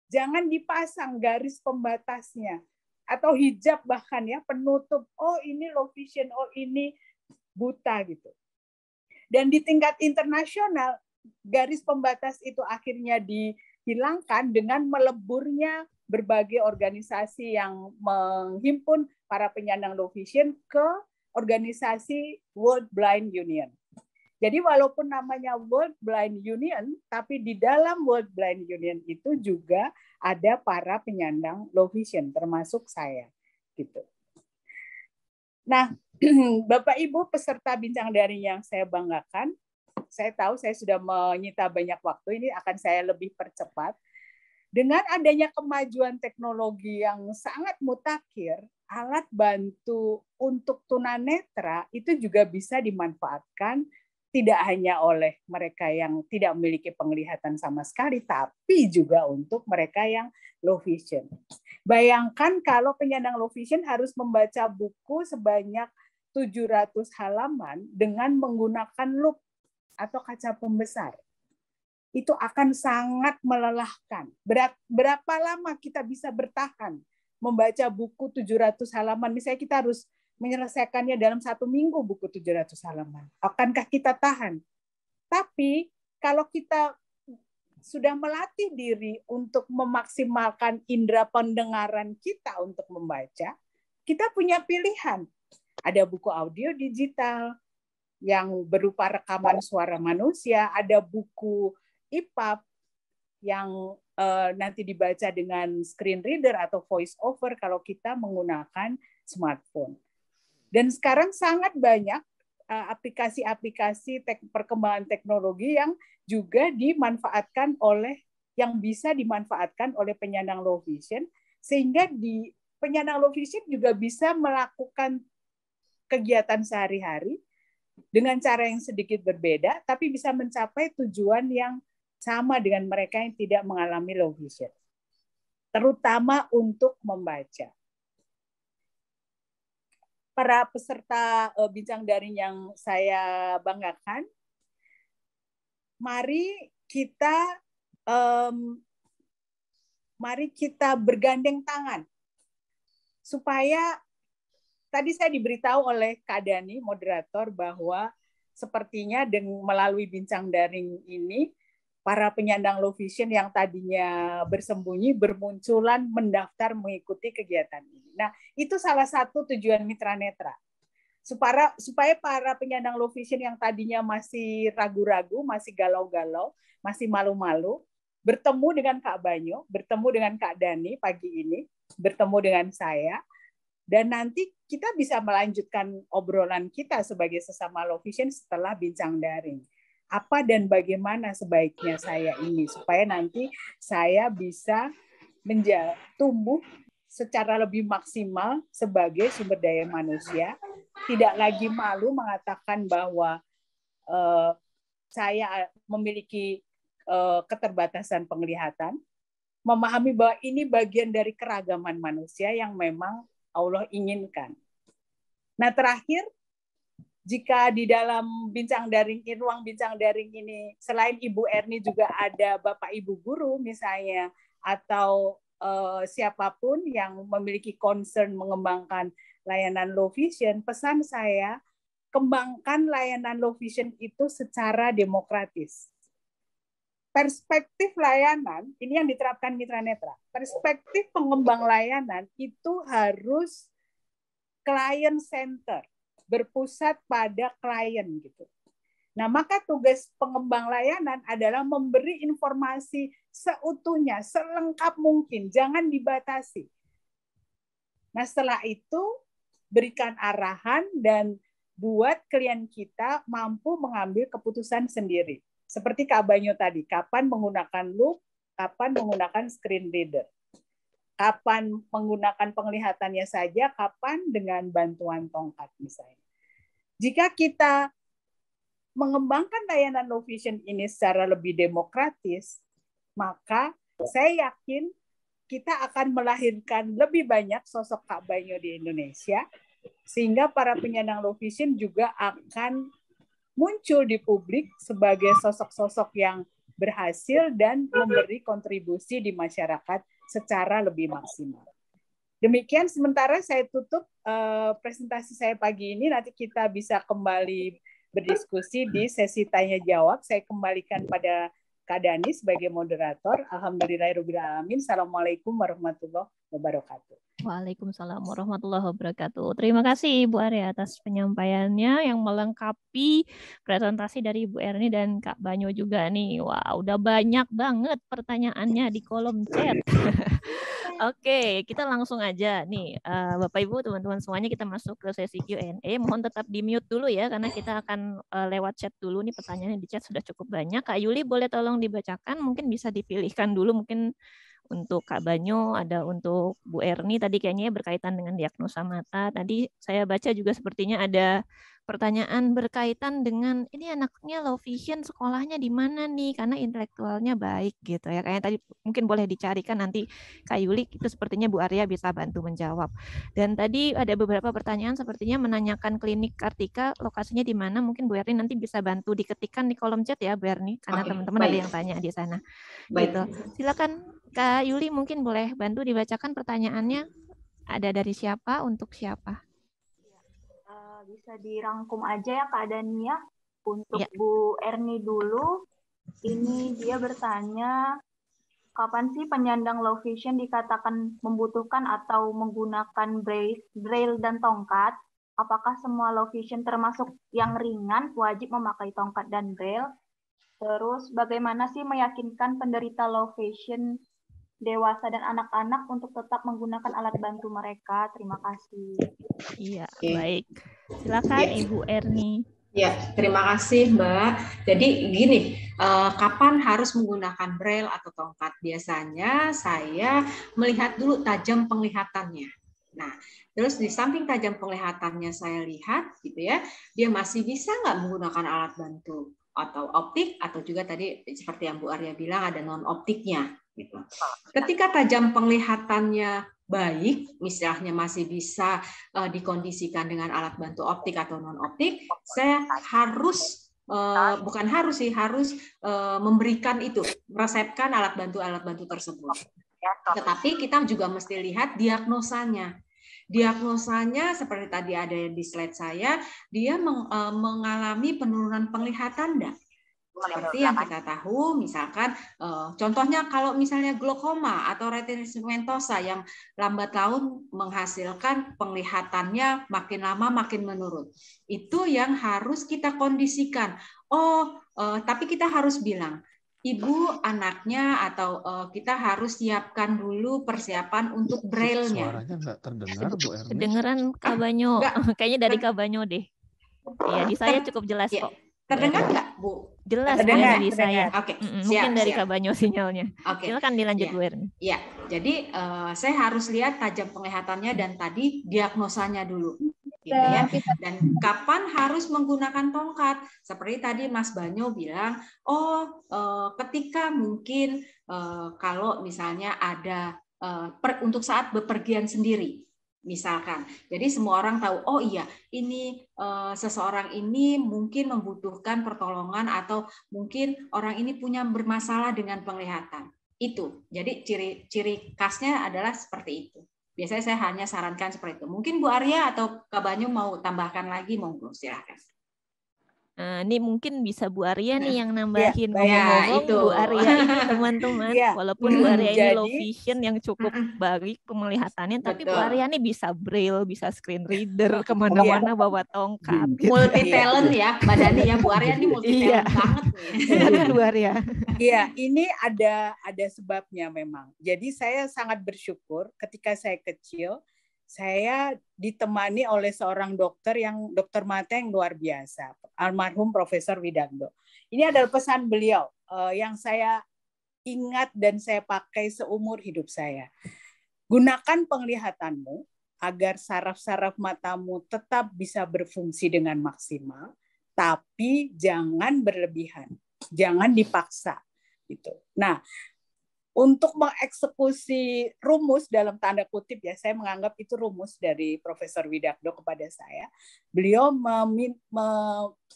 Jangan dipasang garis pembatasnya atau hijab bahkan ya penutup. Oh ini low vision, oh ini buta gitu. Dan di tingkat internasional garis pembatas itu akhirnya dihilangkan dengan meleburnya berbagai organisasi yang menghimpun para penyandang low vision ke organisasi World Blind Union. Jadi walaupun namanya World Blind Union, tapi di dalam World Blind Union itu juga ada para penyandang low vision, termasuk saya. Gitu. Nah, Bapak Ibu peserta bincang daring yang saya banggakan, saya tahu saya sudah menyita banyak waktu, ini akan saya lebih percepat. Dengan adanya kemajuan teknologi yang sangat mutakhir, alat bantu untuk tunanetra itu juga bisa dimanfaatkan tidak hanya oleh mereka yang tidak memiliki penglihatan sama sekali, tapi juga untuk mereka yang low vision. Bayangkan kalau penyandang low vision harus membaca buku sebanyak 700 halaman dengan menggunakan lup atau kaca pembesar. Itu akan sangat melelahkan. Berapa lama kita bisa bertahan membaca buku 700 halaman? Misalnya kita harus menyelesaikannya dalam 1 minggu buku 700 halaman. Akankah kita tahan? Tapi kalau kita sudah melatih diri untuk memaksimalkan indera pendengaran kita untuk membaca, kita punya pilihan. Ada buku audio digital yang berupa rekaman suara manusia, ada buku EPUB yang nanti dibaca dengan screen reader atau voice over kalau kita menggunakan smartphone. Dan sekarang sangat banyak aplikasi-aplikasi perkembangan teknologi yang juga bisa dimanfaatkan oleh penyandang low vision, sehingga penyandang low vision juga bisa melakukan kegiatan sehari-hari dengan cara yang sedikit berbeda, tapi bisa mencapai tujuan yang sama dengan mereka yang tidak mengalami low vision, terutama untuk membaca. Para peserta bincang daring yang saya banggakan, mari kita bergandeng tangan supaya tadi saya diberitahu oleh Kak Dani, moderator, bahwa sepertinya melalui bincang daring ini, para penyandang low vision yang tadinya bersembunyi bermunculan mendaftar mengikuti kegiatan ini. Nah, itu salah satu tujuan Mitra Netra. Supaya para penyandang low vision yang tadinya masih ragu-ragu, masih galau-galau, masih malu-malu, bertemu dengan Kak Banyo, bertemu dengan Kak Dani pagi ini, bertemu dengan saya, dan nanti kita bisa melanjutkan obrolan kita sebagai sesama low vision setelah bincang daring. Apa dan bagaimana sebaiknya saya ini, supaya nanti saya bisa tumbuh secara lebih maksimal sebagai sumber daya manusia, tidak lagi malu mengatakan bahwa saya memiliki keterbatasan penglihatan, memahami bahwa ini bagian dari keragaman manusia yang memang Allah inginkan. Nah, terakhir, jika di dalam ruang bincang daring ini, selain Ibu Erni juga ada Bapak Ibu guru misalnya, atau siapapun yang memiliki concern mengembangkan layanan low vision, pesan saya, kembangkan layanan low vision itu secara demokratis. Perspektif layanan, ini yang diterapkan Mitra Netra, perspektif pengembang layanan itu harus client center, berpusat pada klien gitu. Nah, maka tugas pengembang layanan adalah memberi informasi seutuhnya, selengkap mungkin, jangan dibatasi. Nah, setelah itu berikan arahan dan buat klien kita mampu mengambil keputusan sendiri. Seperti Kak Banyo tadi, kapan menggunakan loop, kapan menggunakan screen reader. Kapan menggunakan penglihatannya saja, kapan dengan bantuan tongkat misalnya. Jika kita mengembangkan layanan low vision ini secara lebih demokratis, maka saya yakin kita akan melahirkan lebih banyak sosok Kak Banyo di Indonesia, sehingga para penyandang low vision juga akan muncul di publik sebagai sosok-sosok yang berhasil dan memberi kontribusi di masyarakat secara lebih maksimal. Demikian sementara saya tutup presentasi saya pagi ini. Nanti kita bisa kembali berdiskusi di sesi tanya jawab. Saya kembalikan pada Kak Dani sebagai moderator. Alhamdulillahirabbil alamin. Assalamualaikum warahmatullahi wabarakatuh. Waalaikumsalam warahmatullahi wabarakatuh. Terima kasih Ibu Arya atas penyampaiannya yang melengkapi presentasi dari Ibu Erni dan Kak Banyo juga nih. Wah, udah banyak banget pertanyaannya di kolom chat. Oke, kita langsung aja nih, Bapak Ibu, teman-teman semuanya, kita masuk ke sesi Q&A. Mohon tetap di mute dulu ya, karena kita akan lewat chat dulu nih, pertanyaannya di chat sudah cukup banyak. Kak Yuli boleh tolong dibacakan, mungkin bisa dipilihkan dulu, mungkin untuk Kak Banyo, ada untuk Bu Erni, tadi kayaknya berkaitan dengan diagnosa mata. Tadi saya baca juga sepertinya ada pertanyaan berkaitan dengan ini anaknya low vision, sekolahnya di mana nih, karena intelektualnya baik gitu ya. Kayaknya tadi mungkin boleh dicarikan nanti Kak Yuli, itu sepertinya Bu Arya bisa bantu menjawab. Dan tadi ada beberapa pertanyaan sepertinya menanyakan klinik Kartika, lokasinya di mana, mungkin Bu Erni nanti bisa bantu diketikkan di kolom chat ya Bu Erni, karena teman-teman ada yang tanya di sana. Gitu. Silakan Kak Yuli, mungkin boleh bantu dibacakan pertanyaannya, ada dari siapa untuk siapa? Bisa dirangkum aja ya Kak Dania. Untuk Bu Erni dulu, Ini dia bertanya, kapan sih penyandang low vision dikatakan membutuhkan atau menggunakan braille dan tongkat? Apakah semua low vision termasuk yang ringan wajib memakai tongkat dan braille? Terus bagaimana sih meyakinkan penderita low vision dewasa dan anak-anak untuk tetap menggunakan alat bantu mereka? Terima kasih. Iya, baik. Silakan Ibu Erni. Ya, terima kasih Mbak. Jadi gini, kapan harus menggunakan braille atau tongkat? Biasanya saya melihat dulu tajam penglihatannya. Nah, terus di samping tajam penglihatannya saya lihat, gitu ya, dia masih bisa nggak menggunakan alat bantu atau optik, atau juga tadi seperti yang Bu Arya bilang ada non optiknya. Gitu. Ketika tajam penglihatannya baik, misalnya masih bisa dikondisikan dengan alat bantu optik atau non optik, saya harus harus memberikan itu, meresepkan alat bantu tersebut. Tetapi kita juga mesti lihat diagnosanya. Diagnosanya seperti tadi ada di slide saya, dia mengalami penurunan penglihatan enggak? Seperti yang kita tahu, misalkan contohnya kalau misalnya glaukoma atau retinitis pigmentosa yang lambat laun menghasilkan penglihatannya makin lama makin menurun. Itu yang harus kita kondisikan. Tapi kita harus bilang, ibu anaknya atau kita harus siapkan dulu persiapan untuk braille-nya. Suaranya nggak terdengar, Bu Erni. Kedengeran Kabanyo. Kayaknya dari Kabanyo deh. Iya, di saya cukup jelas kok. Terdengar nggak, Bu? Jelas terdengar, di saya. Oke, mungkin dari Kabanyo sinyalnya. Oke. Silakan dilanjut, Bu Erni. Ya, jadi saya harus lihat tajam penglihatannya dan tadi diagnosanya dulu. Gitu ya. Dan kapan harus menggunakan tongkat? Seperti tadi Mas Banyo bilang, ketika mungkin kalau misalnya ada untuk saat bepergian sendiri. Misalkan, jadi semua orang tahu, oh iya, ini seseorang ini mungkin membutuhkan pertolongan atau mungkin orang ini punya bermasalah dengan penglihatan. Itu, jadi ciri khasnya adalah seperti itu. Biasanya saya hanya sarankan seperti itu. Mungkin Bu Arya atau Kak Banyu mau tambahkan lagi, monggo silakan. Ini mungkin bisa Bu Arya nih yang nambahin. Ngomong-ngomong, Bu Arya ini teman-teman, walaupun Bu Arya ini low vision yang cukup baik penglihatannya, tapi Bu Arya ini bisa braille, bisa screen reader, kemana-mana bawa tongkat. Multi talent ya, Mbak Dani ya, Bu Arya ini multi talent banget nih. Silakan Bu Arya. Iya, ini ada sebabnya memang. Jadi saya sangat bersyukur ketika saya kecil, saya ditemani oleh seorang dokter mata yang luar biasa, almarhum Profesor Widagdo. Ini adalah pesan beliau yang saya ingat dan saya pakai seumur hidup saya. Gunakan penglihatanmu agar saraf-saraf matamu tetap bisa berfungsi dengan maksimal, tapi jangan berlebihan, jangan dipaksa. Gitu. Nah, untuk mengeksekusi rumus dalam tanda kutip ya, saya menganggap itu rumus dari Profesor Widagdo kepada saya. Beliau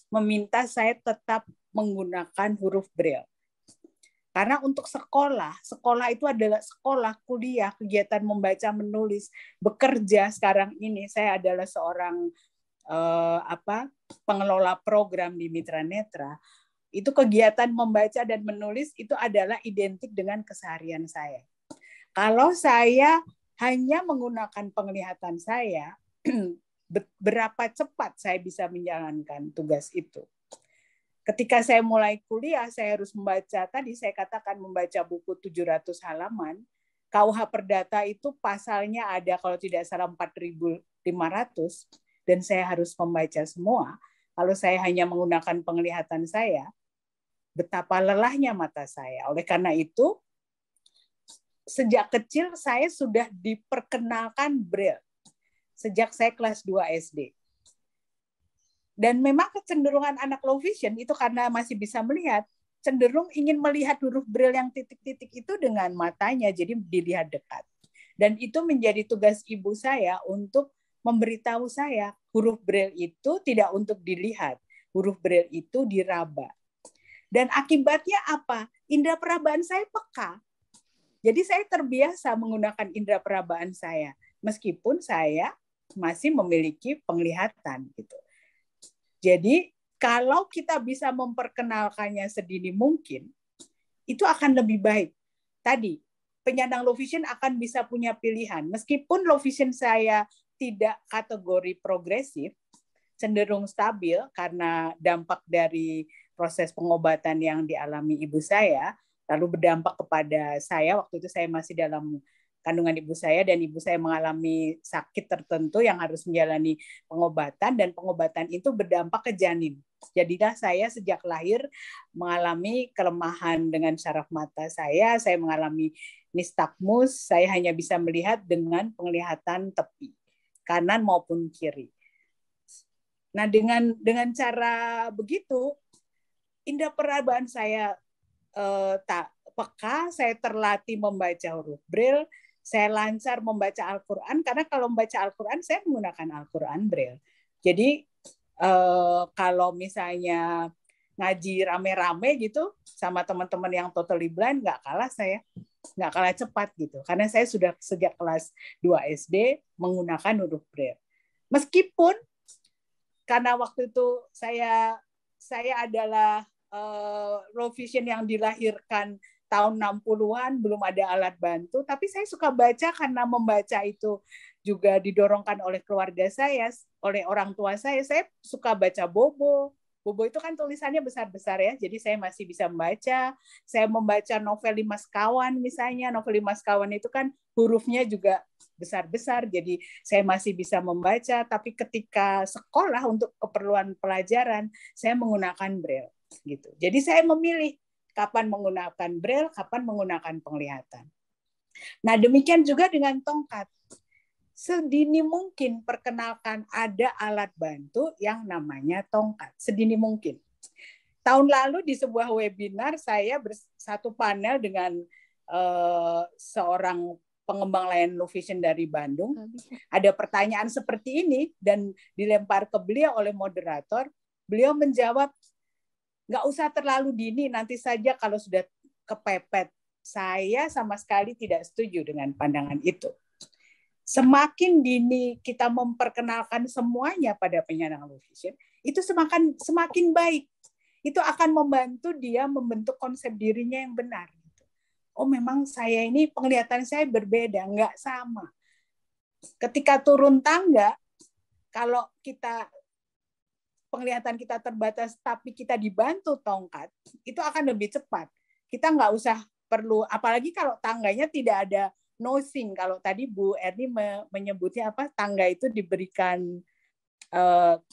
meminta saya tetap menggunakan huruf Braille. Karena untuk sekolah itu adalah sekolah, kuliah, kegiatan membaca, menulis, bekerja sekarang ini. Saya adalah seorang pengelola program di Mitra Netra. Itu kegiatan membaca dan menulis itu adalah identik dengan keseharian saya. Kalau saya hanya menggunakan penglihatan saya, berapa cepat saya bisa menjalankan tugas itu. Ketika saya mulai kuliah, saya harus membaca, tadi saya katakan membaca buku 700 halaman, KUH Perdata itu pasalnya ada kalau tidak salah 4.500, dan saya harus membaca semua. Kalau saya hanya menggunakan penglihatan saya, betapa lelahnya mata saya. Oleh karena itu, sejak kecil saya sudah diperkenalkan Braille. Sejak saya kelas 2 SD. Dan memang kecenderungan anak low vision itu karena masih bisa melihat, cenderung ingin melihat huruf Braille yang titik-titik itu dengan matanya, jadi dilihat dekat. Dan itu menjadi tugas ibu saya untuk memberitahu saya, huruf Braille itu tidak untuk dilihat, huruf Braille itu diraba. Dan akibatnya apa? Indera perabaan saya peka. Jadi saya terbiasa menggunakan indera perabaan saya, meskipun saya masih memiliki penglihatan. Gitu. Jadi kalau kita bisa memperkenalkannya sedini mungkin, itu akan lebih baik. Tadi, penyandang low vision akan bisa punya pilihan. Meskipun low vision saya tidak kategori progresif, cenderung stabil karena dampak dari proses pengobatan yang dialami ibu saya, lalu berdampak kepada saya. Waktu itu saya masih dalam kandungan ibu saya, dan ibu saya mengalami sakit tertentu yang harus menjalani pengobatan, dan pengobatan itu berdampak ke janin. Jadilah saya sejak lahir mengalami kelemahan dengan syaraf mata saya mengalami nistagmus, saya hanya bisa melihat dengan penglihatan tepi, kanan maupun kiri. Nah, dengan cara begitu, indera perabaan saya tak peka, saya terlatih membaca huruf Braille, saya lancar membaca Al-Quran, karena kalau membaca Al-Quran, saya menggunakan Al-Quran Braille. Jadi, kalau misalnya ngaji rame-rame gitu, sama teman-teman yang totally blind, nggak kalah cepat gitu. Karena saya sudah sejak kelas 2 SD menggunakan huruf Braille. Meskipun karena waktu itu saya adalah low vision yang dilahirkan tahun 60-an, belum ada alat bantu, tapi saya suka baca karena membaca itu juga didorongkan oleh keluarga saya, oleh orang tua saya suka baca Bobo. Bobo itu kan tulisannya besar-besar ya, jadi saya masih bisa membaca. Saya membaca novel 5 sekawan misalnya, novel 5 sekawan itu kan hurufnya juga besar-besar, jadi saya masih bisa membaca, tapi ketika sekolah untuk keperluan pelajaran, saya menggunakan Braille. Gitu. Jadi saya memilih kapan menggunakan Braille, kapan menggunakan penglihatan. Nah, demikian juga dengan tongkat. Sedini mungkin perkenalkan ada alat bantu yang namanya tongkat. Sedini mungkin. Tahun lalu di sebuah webinar saya bersatu panel dengan seorang pengembang layanan low vision dari Bandung. Ada pertanyaan seperti ini dan dilempar ke beliau oleh moderator. Beliau menjawab, nggak usah terlalu dini, nanti saja kalau sudah kepepet. Saya sama sekali tidak setuju dengan pandangan itu. Semakin dini kita memperkenalkan semuanya pada penyandang low vision, itu semakin baik. Itu akan membantu dia membentuk konsep dirinya yang benar. Oh, memang saya ini penglihatan saya berbeda, nggak sama. Ketika turun tangga, kalau kita penglihatan kita terbatas tapi kita dibantu tongkat, itu akan lebih cepat. Kita nggak usah perlu, apalagi kalau tangganya tidak ada nosing. Kalau tadi Bu Erni menyebutnya apa, tangga itu diberikan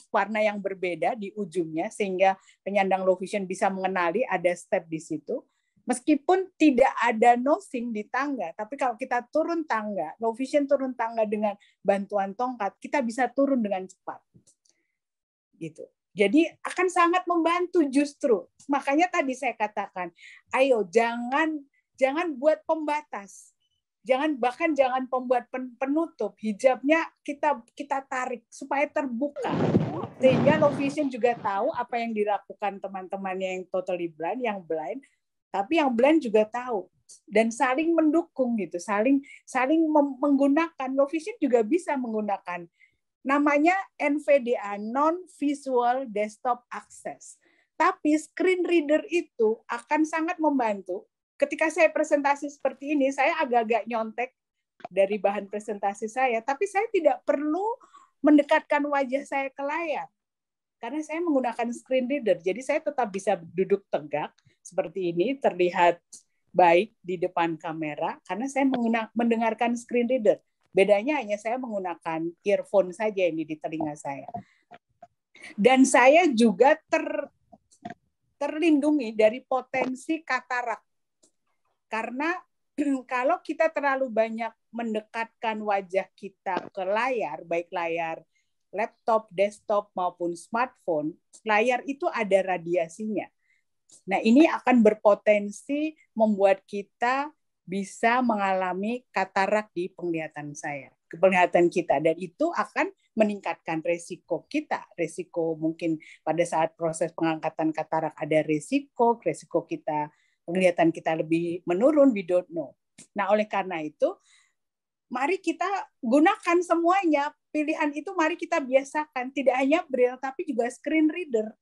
warna yang berbeda di ujungnya sehingga penyandang low vision bisa mengenali ada step di situ. Meskipun tidak ada nosing di tangga, tapi kalau kita turun tangga, low vision turun tangga dengan bantuan tongkat, kita bisa turun dengan cepat. Gitu. Jadi akan sangat membantu justru. Makanya tadi saya katakan, ayo jangan buat pembatas. Jangan pembuat penutup. Hijabnya kita tarik supaya terbuka. Sehingga low vision juga tahu apa yang dilakukan teman-temannya yang totally blind, yang blind, tapi yang blind juga tahu. Dan saling mendukung gitu, saling menggunakan. Low vision juga bisa menggunakan. Namanya NVDA, Non-Visual Desktop Access. Tapi screen reader itu akan sangat membantu. Ketika saya presentasi seperti ini, saya agak-agak nyontek dari bahan presentasi saya, tapi saya tidak perlu mendekatkan wajah saya ke layar. Karena saya menggunakan screen reader, jadi saya tetap bisa duduk tegak seperti ini, terlihat baik di depan kamera, karena saya mendengarkan screen reader. Bedanya hanya saya menggunakan earphone saja ini di telinga saya. Dan saya juga terlindungi dari potensi katarak. Karena kalau kita terlalu banyak mendekatkan wajah kita ke layar, baik layar laptop, desktop, maupun smartphone, layar itu ada radiasinya. Nah, ini akan berpotensi membuat kita bisa mengalami katarak di penglihatan kita. Dan itu akan meningkatkan resiko kita. Resiko mungkin pada saat proses pengangkatan katarak ada resiko kita penglihatan kita lebih menurun, we don't know. Nah, oleh karena itu, mari kita gunakan semuanya. Pilihan itu mari kita biasakan. Tidak hanya Braille, tapi juga screen reader.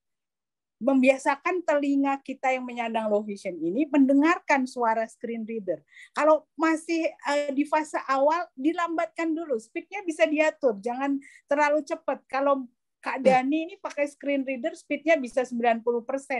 membiasakan telinga kita yang menyandang low vision ini mendengarkan suara screen reader. Kalau masih di fase awal, dilambatkan dulu. Speednya bisa diatur, jangan terlalu cepat. Kalau Kak Dani ini pakai screen reader, speednya bisa 90%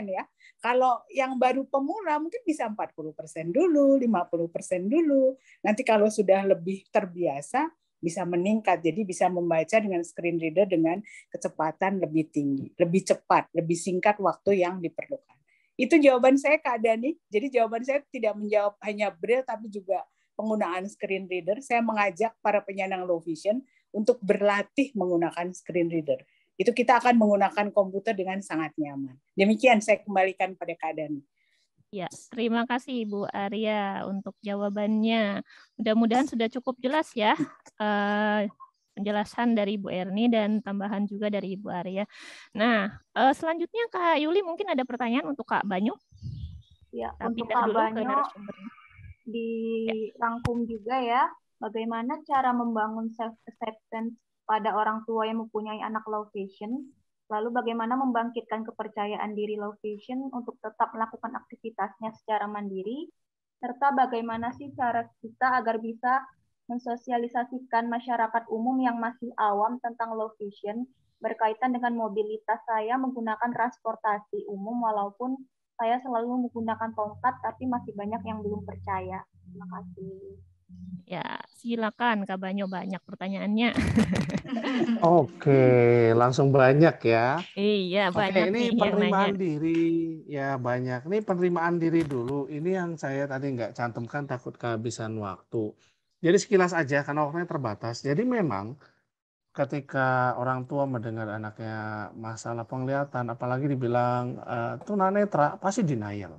ya. Kalau yang baru pemula mungkin bisa 40% dulu, 50% dulu. Nanti kalau sudah lebih terbiasa, bisa meningkat, jadi bisa membaca dengan screen reader dengan kecepatan lebih tinggi, lebih cepat, lebih singkat waktu yang diperlukan. Itu jawaban saya Kak Dani. Jadi jawaban saya tidak menjawab hanya Braille, tapi juga penggunaan screen reader. Saya mengajak para penyandang low vision untuk berlatih menggunakan screen reader. Itu kita akan menggunakan komputer dengan sangat nyaman. Demikian saya kembalikan pada Kak Dani. Ya, terima kasih Ibu Arya untuk jawabannya. Mudah-mudahan sudah cukup jelas ya penjelasan dari Ibu Erni dan tambahan juga dari Ibu Arya. Nah, selanjutnya Kak Yuli mungkin ada pertanyaan untuk Kak Banyu. Ya, Kita untuk pindah Kak dulu ke Banyu narasumbernya. dirangkum juga ya, bagaimana cara membangun self-acceptance pada orang tua yang mempunyai anak low vision. Lalu bagaimana membangkitkan kepercayaan diri low vision untuk tetap melakukan aktivitasnya secara mandiri, serta bagaimana sih cara kita agar bisa mensosialisasikan masyarakat umum yang masih awam tentang low vision berkaitan dengan mobilitas saya menggunakan transportasi umum walaupun saya selalu menggunakan tongkat tapi masih banyak yang belum percaya. Terima kasih. Ya, silakan Kak Banyu, banyak pertanyaannya. Oke, langsung banyak ya. Iya, Oke, banyak ini nih yang nanya. penerimaan diri ya banyak. Ini penerimaan diri dulu. Ini yang saya tadi nggak cantumkan takut kehabisan waktu. Jadi sekilas aja karena waktunya terbatas. Jadi memang ketika orang tua mendengar anaknya masalah penglihatan, apalagi dibilang tunanetra, pasti denial,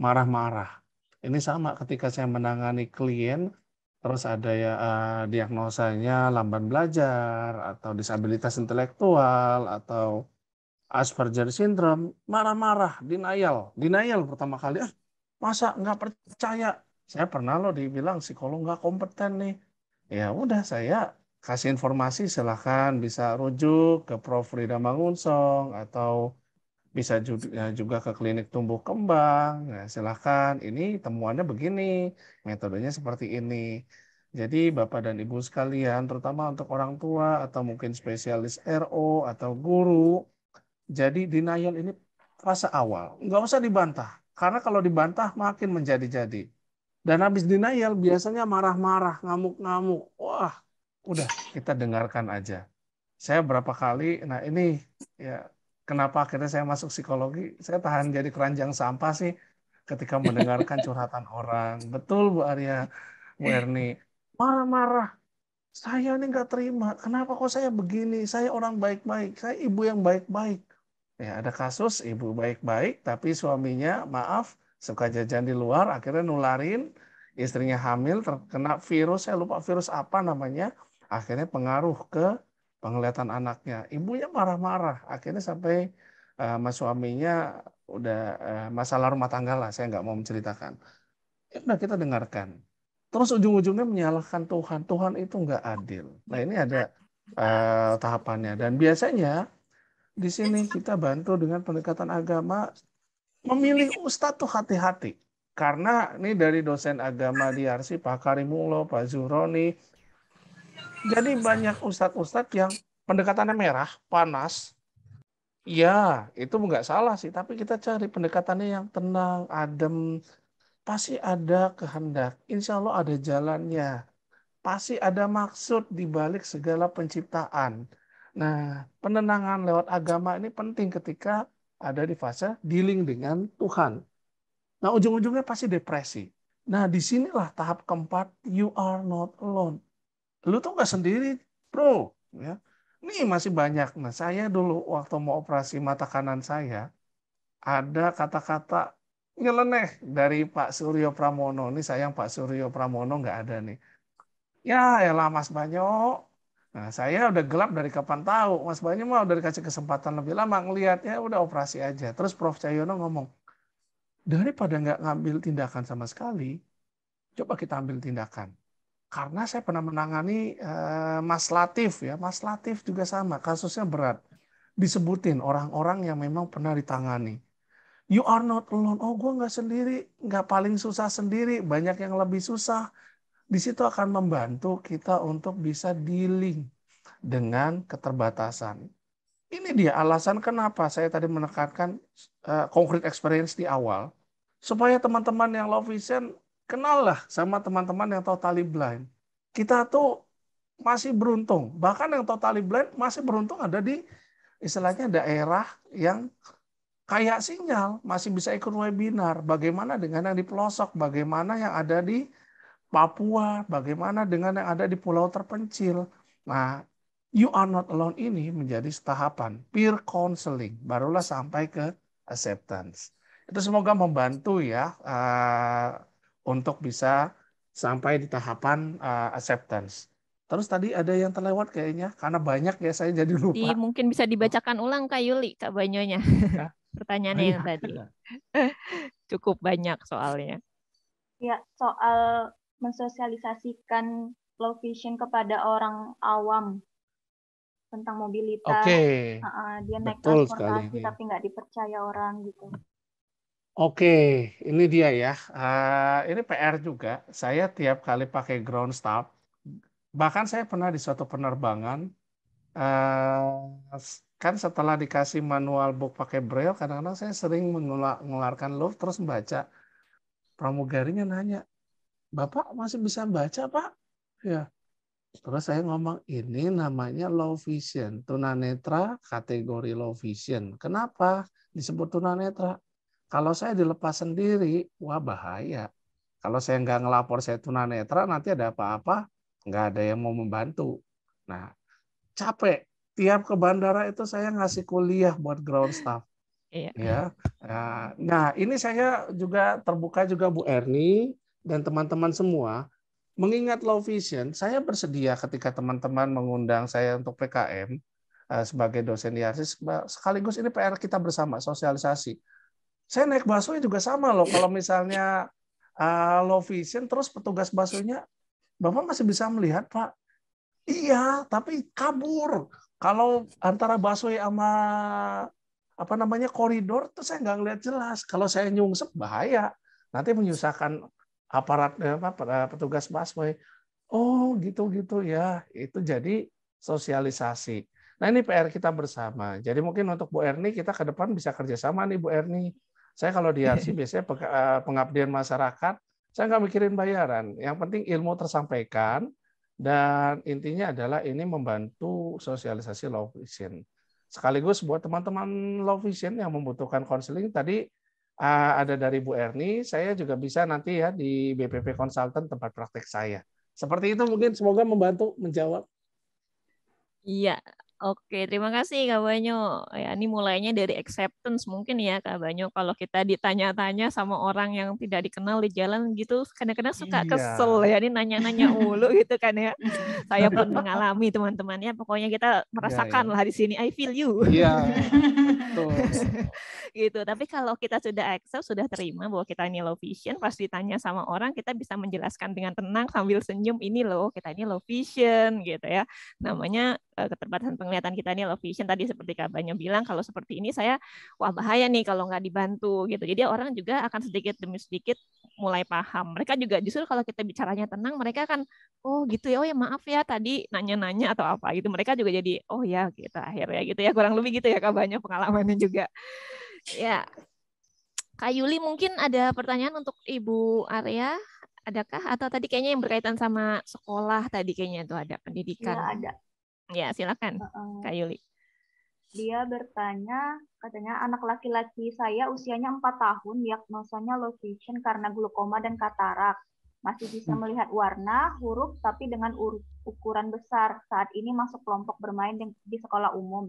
marah-marah. Ini sama ketika saya menangani klien. Terus ada ya diagnosanya lamban belajar atau disabilitas intelektual atau Asperger syndrome, marah-marah, denial pertama kali. Masa nggak percaya? Saya pernah loh dibilang psikolog nggak kompeten nih. Ya udah saya kasih informasi, silahkan bisa rujuk ke Prof. Rida Mangunsong atau bisa juga ke klinik tumbuh kembang. Nah, silahkan, ini temuannya begini, metodenya seperti ini. Jadi Bapak dan Ibu sekalian, terutama untuk orang tua atau mungkin spesialis RO atau guru, jadi denial ini fase awal. Nggak usah dibantah, karena kalau dibantah makin menjadi-jadi. Dan habis denial biasanya marah-marah, ngamuk-ngamuk. Wah, udah kita dengarkan aja. Saya berapa kali, nah ini ya kenapa akhirnya saya masuk psikologi, saya tahan jadi keranjang sampah sih ketika mendengarkan curhatan orang. Betul Bu Arya, Bu Erni, marah-marah. Saya ini nggak terima, kenapa kok saya begini? Saya orang baik-baik, saya ibu yang baik-baik. Ya, ada kasus ibu baik-baik, tapi suaminya maaf, suka jajan di luar, akhirnya nularin, istrinya hamil, terkena virus, saya lupa virus apa namanya, akhirnya pengaruh ke penglihatan anaknya. Ibunya marah-marah, akhirnya sampai mas suaminya udah masalah rumah tangga lah, saya nggak mau menceritakan. Ya udah kita dengarkan. Terus ujung-ujungnya menyalahkan Tuhan. Tuhan itu nggak adil. Nah ini ada tahapannya. Dan biasanya di sini kita bantu dengan pendekatan agama. Memilih ustadz tuh hati-hati. Karena ini dari dosen agama di Arsi, Pak Karimullah, Pak Zuhroni. Jadi banyak ustadz-ustadz yang pendekatannya merah, panas. Ya, itu nggak salah sih. Tapi kita cari pendekatannya yang tenang, adem. Pasti ada kehendak. Insya Allah ada jalannya. Pasti ada maksud di balik segala penciptaan. Nah, penenangan lewat agama ini penting ketika ada di fase dealing dengan Tuhan. Nah, ujung-ujungnya pasti depresi. Nah, disinilah tahap keempat, you are not alone. Lu tuh nggak sendiri, bro. Ya. Ini masih banyak. Nah, saya dulu waktu mau operasi mata kanan saya, ada kata-kata nyeleneh dari Pak Suryo Pramono. Ini sayang Pak Suryo Pramono nggak ada nih. Ya elah Mas Banyo. Nah, saya udah gelap dari kapan tahu. Mas Banyo mah udah dikasih kesempatan lebih lama ngelihat, ya udah operasi aja. Terus Prof. Cahyono ngomong, daripada nggak ngambil tindakan sama sekali, coba kita ambil tindakan. Karena saya pernah menangani Mas Latif ya. Mas Latif juga sama, kasusnya berat. disebutin orang-orang yang memang pernah ditangani. You are not alone. Oh, gue nggak sendiri, nggak paling susah sendiri, banyak yang lebih susah. Di situ akan membantu kita untuk bisa dealing dengan keterbatasan. Ini dia alasan kenapa saya tadi menekankan concrete experience di awal, supaya teman-teman yang low vision kenallah sama teman-teman yang totally blind. Kita tuh masih beruntung, bahkan yang totally blind masih beruntung ada di istilahnya daerah yang kayak sinyal, masih bisa ikut webinar. Bagaimana dengan yang di pelosok, bagaimana yang ada di Papua, bagaimana dengan yang ada di pulau terpencil. Nah, you are not alone ini menjadi tahapan peer counseling, barulah sampai ke acceptance. Itu semoga membantu ya untuk bisa sampai di tahapan acceptance. Terus tadi ada yang terlewat kayaknya, karena banyak ya saya jadi lupa. Mungkin bisa dibacakan ulang Kak Yuli, Kak Banyonya. Pertanyaannya yang tadi. Cukup banyak soalnya. Ya, soal mensosialisasikan low vision kepada orang awam tentang mobilitas. Oke. Dia naik Betul transportasi sekali. tapi nggak dipercaya orang gitu. Oke, ini dia ya. Ini PR juga. Saya tiap kali pakai ground staff, bahkan saya pernah di suatu penerbangan, kan setelah dikasih manual book pakai braille, kadang-kadang saya sering mengeluarkan loop terus membaca. Pramugarinya nanya, Bapak masih bisa baca, Pak? Ya. Terus saya ngomong, ini namanya low vision, tunanetra kategori low vision. Kenapa disebut tunanetra? Kalau saya dilepas sendiri, wah bahaya. Kalau saya nggak ngelapor saya tunanetra, nanti ada apa-apa, nggak ada yang mau membantu. Nah, capek. Tiap ke bandara itu saya ngasih kuliah buat ground staff. Iya. Ya. Nah, ini saya juga terbuka juga Bu Erni dan teman-teman semua. Mengingat low vision, saya bersedia ketika teman-teman mengundang saya untuk PKM sebagai dosen IARSIS, sekaligus ini PR kita bersama, sosialisasi. Saya naik busway juga sama loh. Kalau misalnya low vision, terus petugas busway-nya, Bapak masih bisa melihat, Pak? Iya, tapi kabur. Kalau antara busway sama koridor, itu saya nggak ngelihat jelas. Kalau saya nyungsep, bahaya. Nanti menyusahkan aparat petugas busway. Oh, gitu-gitu ya. Itu jadi sosialisasi. Nah, ini PR kita bersama. Jadi mungkin untuk Bu Erni, kita ke depan bisa kerjasama nih Bu Erni. Saya kalau di IARSI biasanya pengabdian masyarakat, saya nggak mikirin bayaran. Yang penting ilmu tersampaikan, dan intinya adalah ini membantu sosialisasi low vision. Sekaligus buat teman-teman low vision yang membutuhkan konseling, tadi ada dari Bu Erni, saya juga bisa nanti ya di BPP Consultant tempat praktek saya. Seperti itu mungkin, semoga membantu menjawab. Iya, oke, terima kasih Kak Banyo. Ya, ini mulainya dari acceptance mungkin ya Kak Banyo. Kalau kita ditanya-tanya sama orang yang tidak dikenal di jalan gitu, kadang-kadang suka kesel ya, ini nanya-nanya mulu gitu kan ya. Saya pun mengalami teman-temannya. Pokoknya kita merasakan lah di sini. I feel you. Iya, betul. Gitu. Tapi kalau kita sudah accept, sudah terima bahwa kita ini low vision, pas ditanya sama orang, kita bisa menjelaskan dengan tenang sambil senyum, ini loh, kita ini low vision gitu ya. Namanya keterbatasan penglihatan kita ini low vision. Tadi seperti Kak Banyo bilang, kalau seperti ini saya, wah bahaya nih kalau nggak dibantu gitu. Jadi orang juga akan sedikit demi sedikit mulai paham. Mereka juga justru kalau kita bicaranya tenang, mereka akan, oh gitu ya, oh ya maaf ya tadi nanya-nanya atau apa gitu. Mereka juga jadi, oh ya gitu akhirnya gitu ya, kurang lebih gitu ya Kak Banyo pengalamannya juga. Ya, Kak Yuli mungkin ada pertanyaan untuk Ibu Arya, adakah? Atau tadi kayaknya yang berkaitan sama sekolah tadi kayaknya itu ada pendidikan. Iya ada. Ya silakan Kak Yuli. Dia bertanya, katanya anak laki-laki saya usianya 4 tahun, diagnosanya low vision karena glaukoma dan katarak. Masih bisa melihat warna, huruf, tapi dengan ukuran besar. Saat ini masuk kelompok bermain di sekolah umum.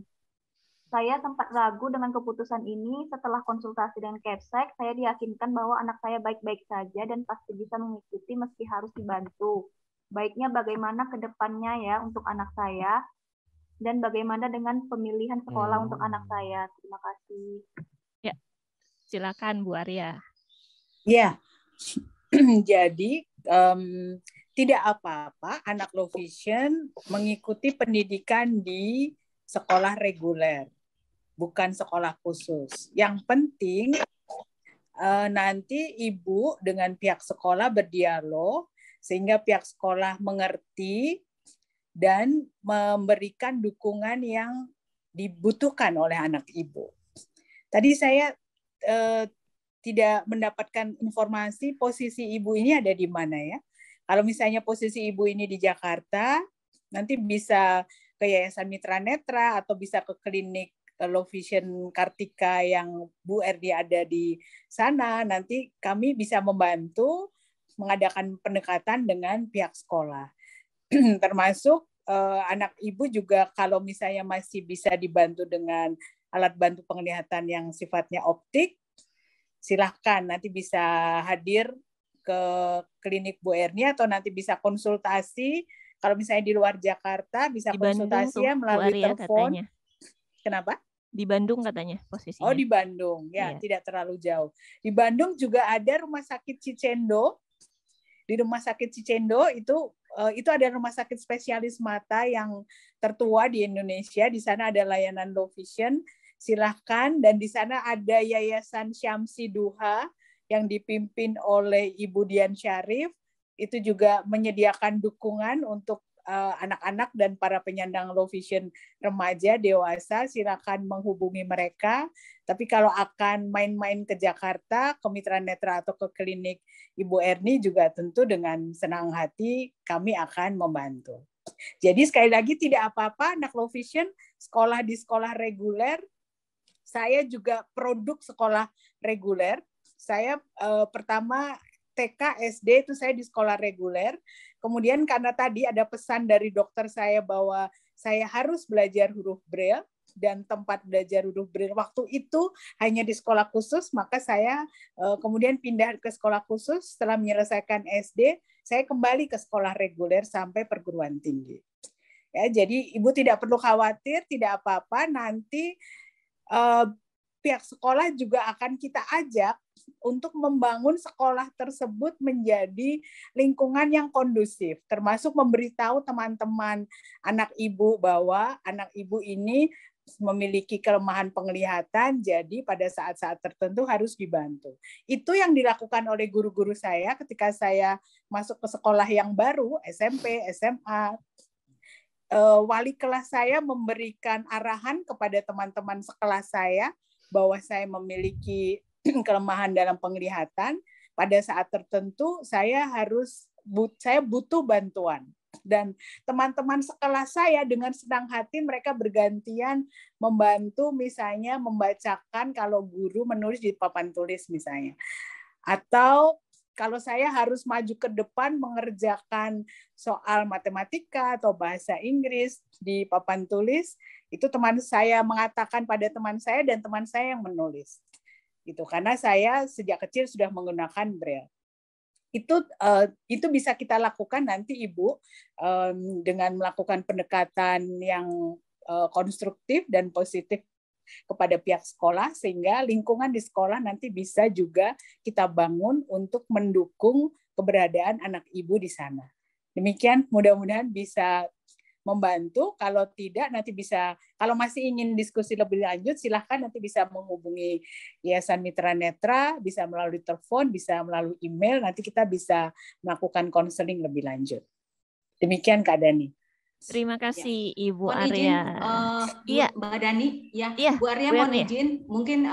Saya sempat ragu dengan keputusan ini. Setelah konsultasi dengan Kepsek, saya diyakinkan bahwa anak saya baik-baik saja dan pasti bisa mengikuti meski harus dibantu. Baiknya bagaimana ke depannya ya untuk anak saya, dan bagaimana dengan pemilihan sekolah untuk anak saya. Terima kasih. Ya, silakan Bu Arya. Ya, jadi tidak apa-apa anak low vision mengikuti pendidikan di sekolah reguler. bukan sekolah khusus. Yang penting nanti ibu dengan pihak sekolah berdialog sehingga pihak sekolah mengerti dan memberikan dukungan yang dibutuhkan oleh anak ibu. Tadi saya tidak mendapatkan informasi posisi ibu ini ada di mana ya. Kalau misalnya posisi ibu ini di Jakarta, nanti bisa ke Yayasan Mitra Netra atau bisa ke klinik Low Vision Kartika yang Bu Erdi ada di sana. Nanti kami bisa membantu mengadakan pendekatan dengan pihak sekolah. Termasuk anak ibu juga kalau misalnya masih bisa dibantu dengan alat bantu penglihatan yang sifatnya optik, silahkan nanti bisa hadir ke klinik Bu Erni atau nanti bisa konsultasi. Kalau misalnya di luar Jakarta bisa di konsultasi ya melalui telepon. Katanya. Kenapa? Di Bandung katanya posisinya. Oh, di Bandung. Ya, tidak terlalu jauh. Di Bandung juga ada Rumah Sakit Cicendo. Di Rumah Sakit Cicendo itu ada rumah sakit spesialis mata yang tertua di Indonesia. Di sana ada layanan low vision. Silahkan. Dan di sana ada Yayasan Syamsi Duha yang dipimpin oleh Ibu Dian Syarif. Itu juga menyediakan dukungan untuk anak-anak dan para penyandang low vision remaja, dewasa, silakan menghubungi mereka. Tapi kalau akan main-main ke Jakarta, ke Mitra Netra atau ke klinik Ibu Erni juga tentu dengan senang hati kami akan membantu. Jadi sekali lagi tidak apa-apa anak low vision sekolah di sekolah reguler. Saya juga produk sekolah reguler. Saya pertama TK, SD itu saya di sekolah reguler. Kemudian karena tadi ada pesan dari dokter saya bahwa saya harus belajar huruf Braille dan tempat belajar huruf Braille waktu itu hanya di sekolah khusus, maka saya kemudian pindah ke sekolah khusus. Setelah menyelesaikan SD, saya kembali ke sekolah reguler sampai perguruan tinggi. Ya, jadi Ibu tidak perlu khawatir, tidak apa-apa. Nanti pihak sekolah juga akan kita ajak untuk membangun sekolah tersebut menjadi lingkungan yang kondusif, termasuk memberitahu teman-teman anak ibu bahwa anak ibu ini memiliki kelemahan penglihatan, jadi pada saat-saat tertentu harus dibantu. Itu yang dilakukan oleh guru-guru saya ketika saya masuk ke sekolah yang baru, SMP, SMA. Wali kelas saya memberikan arahan kepada teman-teman sekelas saya bahwa saya memiliki kelemahan dalam penglihatan. Pada saat tertentu saya butuh bantuan, dan teman-teman sekelas saya dengan senang hati mereka bergantian membantu, misalnya membacakan kalau guru menulis di papan tulis misalnya, atau kalau saya harus maju ke depan mengerjakan soal matematika atau bahasa Inggris di papan tulis, itu teman saya mengatakan pada teman saya dan teman saya yang menulis. Gitu, karena saya sejak kecil sudah menggunakan Braille. Itu bisa kita lakukan nanti Ibu dengan melakukan pendekatan yang konstruktif dan positif kepada pihak sekolah, sehingga lingkungan di sekolah nanti bisa juga kita bangun untuk mendukung keberadaan anak Ibu di sana. Demikian, mudah-mudahan bisa membantu. Kalau tidak, nanti bisa, kalau masih ingin diskusi lebih lanjut, silahkan nanti bisa menghubungi Yayasan Mitra Netra, bisa melalui telepon, bisa melalui email, nanti kita bisa melakukan konseling lebih lanjut. Demikian Kak Dani. Terima kasih Ibu Mohon Arya. Iya, Mbak Dani, ya, Bu Arya mohon izin, mungkin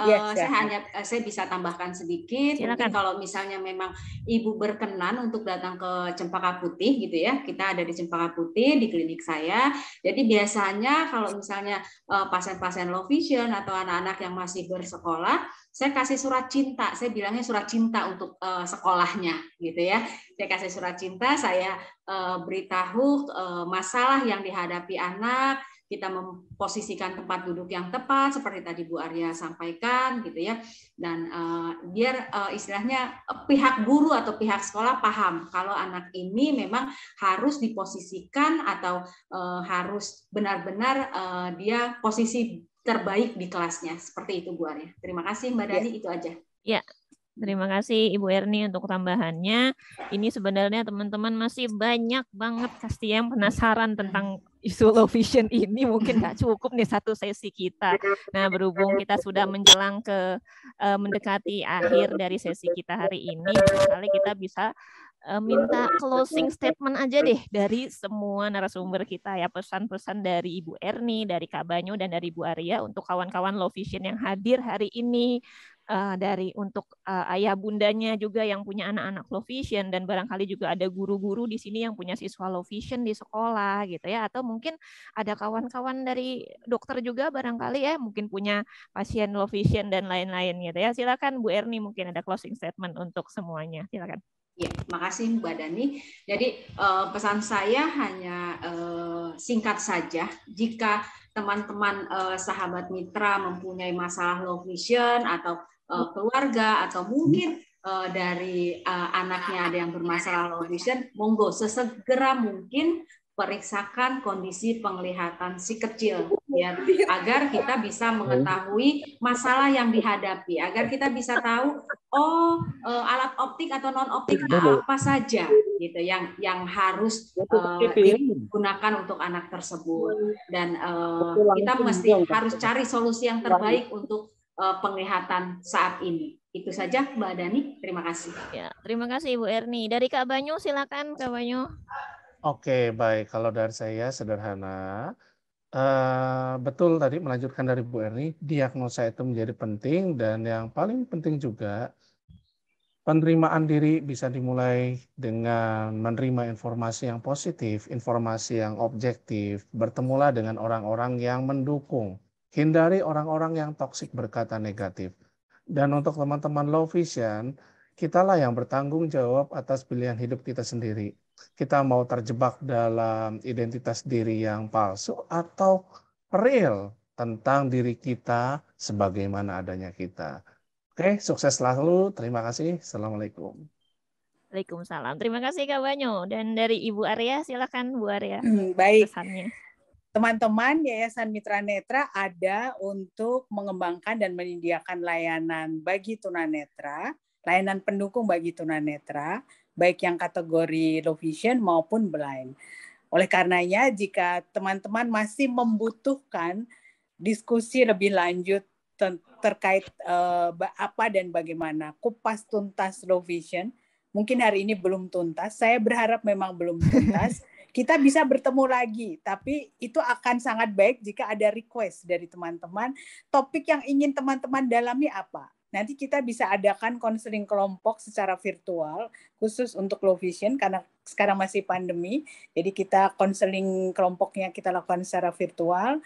saya bisa tambahkan sedikit. Mungkin kalau misalnya memang Ibu berkenan untuk datang ke Cempaka Putih gitu ya, kita ada di Cempaka Putih di klinik saya. Jadi biasanya kalau misalnya pasien-pasien low vision atau anak-anak yang masih bersekolah, saya kasih surat cinta, saya bilangnya surat cinta untuk sekolahnya gitu ya. Saya kasih surat cinta, saya beritahu masalah yang dihadapi anak, kita memposisikan tempat duduk yang tepat seperti tadi Bu Arya sampaikan gitu ya, dan biar istilahnya pihak guru atau pihak sekolah paham kalau anak ini memang harus diposisikan atau harus benar-benar dia posisi terbaik di kelasnya, seperti itu Bu Arya. Terima kasih Mbak Dani, itu aja. Ya, Terima kasih Ibu Erni untuk tambahannya. Ini sebenarnya teman-teman masih banyak banget pasti yang penasaran tentang isu low vision ini. Mungkin nggak cukup nih satu sesi kita. Nah, berhubung kita sudah menjelang ke mendekati akhir dari sesi kita hari ini, kali kita bisa minta closing statement aja deh dari semua narasumber kita ya, pesan-pesan dari Ibu Erni, dari Kak Banyu, dan dari Bu Arya untuk kawan-kawan low vision yang hadir hari ini. Dari untuk ayah bundanya juga yang punya anak-anak low vision, dan barangkali juga ada guru-guru di sini yang punya siswa low vision di sekolah gitu ya, atau mungkin ada kawan-kawan dari dokter juga barangkali ya, mungkin punya pasien low vision dan lain-lain gitu ya. Silakan Bu Erni, mungkin ada closing statement untuk semuanya. Silakan. Ya, makasih Mbak Dani. Jadi pesan saya hanya singkat saja. Jika teman-teman sahabat mitra mempunyai masalah low vision atau keluarga atau mungkin dari anaknya ada yang bermasalah low vision, monggo sesegera mungkin periksakan kondisi penglihatan si kecil ya, agar kita bisa mengetahui masalah yang dihadapi, agar kita bisa tahu alat optik atau non optik apa saja gitu yang harus digunakan untuk anak tersebut, dan kita mesti harus cari solusi yang terbaik untuk penglihatan saat ini. Itu saja Mbak Dani, terima kasih. Ya, terima kasih Ibu Erni. Dari Kak Banyu, silakan Kak Banyu. Oke, baik. Kalau dari saya sederhana, betul tadi melanjutkan dari Bu Erni, diagnosa itu menjadi penting, dan yang paling penting juga penerimaan diri bisa dimulai dengan menerima informasi yang positif, informasi yang objektif, bertemulah dengan orang-orang yang mendukung. Hindari orang-orang yang toksik berkata negatif. Dan untuk teman-teman low vision, kitalah yang bertanggung jawab atas pilihan hidup kita sendiri. Kita mau terjebak dalam identitas diri yang palsu atau real tentang diri kita sebagaimana adanya kita. Oke, sukses selalu. Terima kasih. Assalamualaikum. Waalaikumsalam. Terima kasih Kak Banyu. Dan dari Ibu Arya, silakan Bu Arya. Baik. Pesannya. Teman-teman, Yayasan Mitra Netra ada untuk mengembangkan dan menyediakan layanan bagi tunanetra, layanan pendukung bagi tunanetra, baik yang kategori low vision maupun blind. Oleh karenanya, jika teman-teman masih membutuhkan diskusi lebih lanjut terkait apa dan bagaimana kupas tuntas low vision, mungkin hari ini belum tuntas, saya berharap memang belum tuntas, kita bisa bertemu lagi, tapi itu akan sangat baik jika ada request dari teman-teman, topik yang ingin teman-teman dalami apa. Nanti kita bisa adakan konseling kelompok secara virtual, khusus untuk low vision, karena sekarang masih pandemi, jadi kita konseling kelompoknya kita lakukan secara virtual.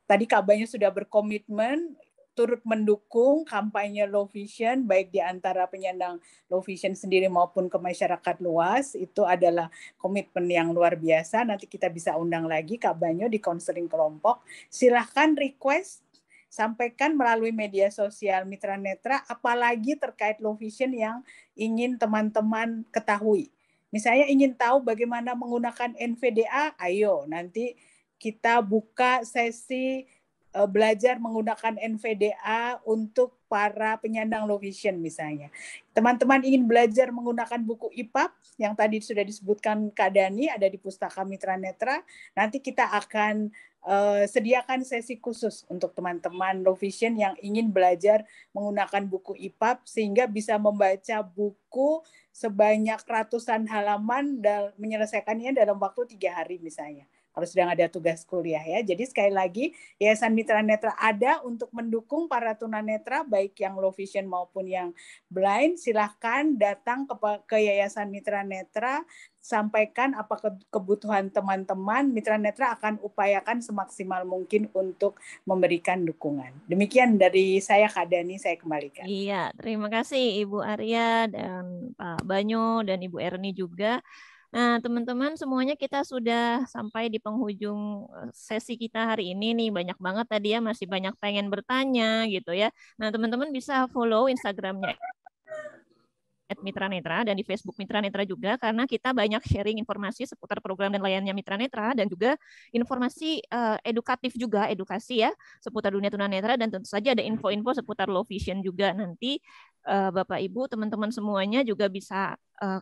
Tadi Kak Banyu sudah berkomitmen, turut mendukung kampanye low vision, baik di antara penyandang low vision sendiri maupun ke masyarakat luas. Itu adalah komitmen yang luar biasa. Nanti kita bisa undang lagi Kak Banyu di konseling kelompok. Silahkan request, sampaikan melalui media sosial Mitra Netra, apalagi terkait low vision yang ingin teman-teman ketahui. Misalnya ingin tahu bagaimana menggunakan NVDA, ayo nanti kita buka sesi belajar menggunakan NVDA untuk para penyandang low vision misalnya. Teman-teman ingin belajar menggunakan buku IPAP yang tadi sudah disebutkan Kak Dani, ada di Pustaka Mitra Netra. Nanti kita akan sediakan sesi khusus untuk teman-teman low vision yang ingin belajar menggunakan buku IPAP sehingga bisa membaca buku sebanyak ratusan halaman dan menyelesaikannya dalam waktu 3 hari misalnya, kalau sedang ada tugas kuliah ya. Jadi sekali lagi, Yayasan Mitra Netra ada untuk mendukung para tunanetra, baik yang low vision maupun yang blind. Silahkan datang ke Yayasan Mitra Netra, sampaikan apa kebutuhan teman-teman. Mitra Netra akan upayakan semaksimal mungkin untuk memberikan dukungan. Demikian dari saya, Kak Dani, saya kembalikan. Iya, terima kasih Ibu Arya dan Pak Banyu dan Ibu Erni juga. Nah, teman-teman semuanya kita sudah sampai di penghujung sesi kita hari ini nih. Banyak banget tadi ya, masih banyak pengen bertanya gitu ya. Nah, teman-teman bisa follow Instagramnya @mitranetra dan di Facebook Mitra Netra juga, karena kita banyak sharing informasi seputar program dan layanannya Mitra Netra dan juga informasi edukatif juga, edukasi ya seputar dunia tunanetra, dan tentu saja ada info-info seputar low vision juga. Nanti Bapak Ibu teman-teman semuanya juga bisa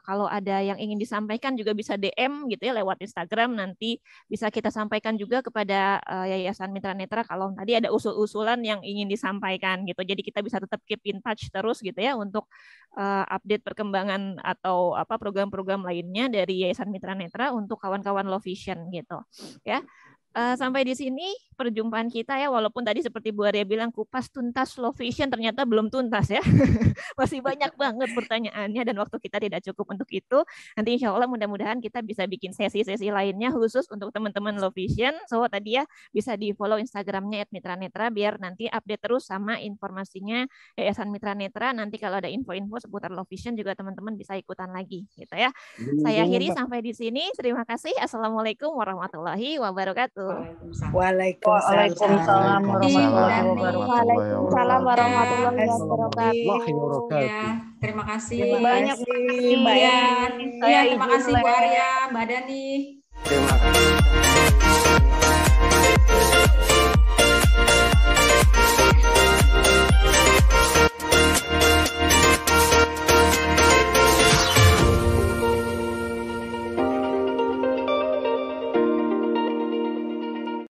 kalau ada yang ingin disampaikan juga bisa DM gitu ya lewat Instagram, nanti bisa kita sampaikan juga kepada Yayasan Mitra Netra kalau tadi ada usul-usulan yang ingin disampaikan gitu. Jadi kita bisa tetap keep in touch terus gitu ya untuk update perkembangan atau apa program-program lainnya dari Yayasan Mitra Netra untuk kawan-kawan low vision gitu ya. Sampai di sini perjumpaan kita ya, walaupun tadi seperti Bu Arya bilang kupas tuntas low vision, ternyata belum tuntas ya. Masih banyak banget pertanyaannya dan waktu kita tidak cukup untuk itu. Nanti insya Allah mudah-mudahan kita bisa bikin sesi-sesi lainnya khusus untuk teman-teman low vision. So tadi ya bisa di follow Instagramnya @mitranetra biar nanti update terus sama informasinya Yayasan Mitra Netra. Nanti kalau ada info-info seputar low vision juga teman-teman bisa ikutan lagi gitu ya. Saya akhiri sampai di sini. Terima kasih. Assalamualaikum warahmatullahi wabarakatuh. Waalaikumsalam warahmatullahi wabarakatuh. Waalaikumsalam warahmatullahi wabarakatuh. Terima kasih. Banyak Mbak Yani. Terima kasih Bu Arya, Mbak Dani. Terima kasih.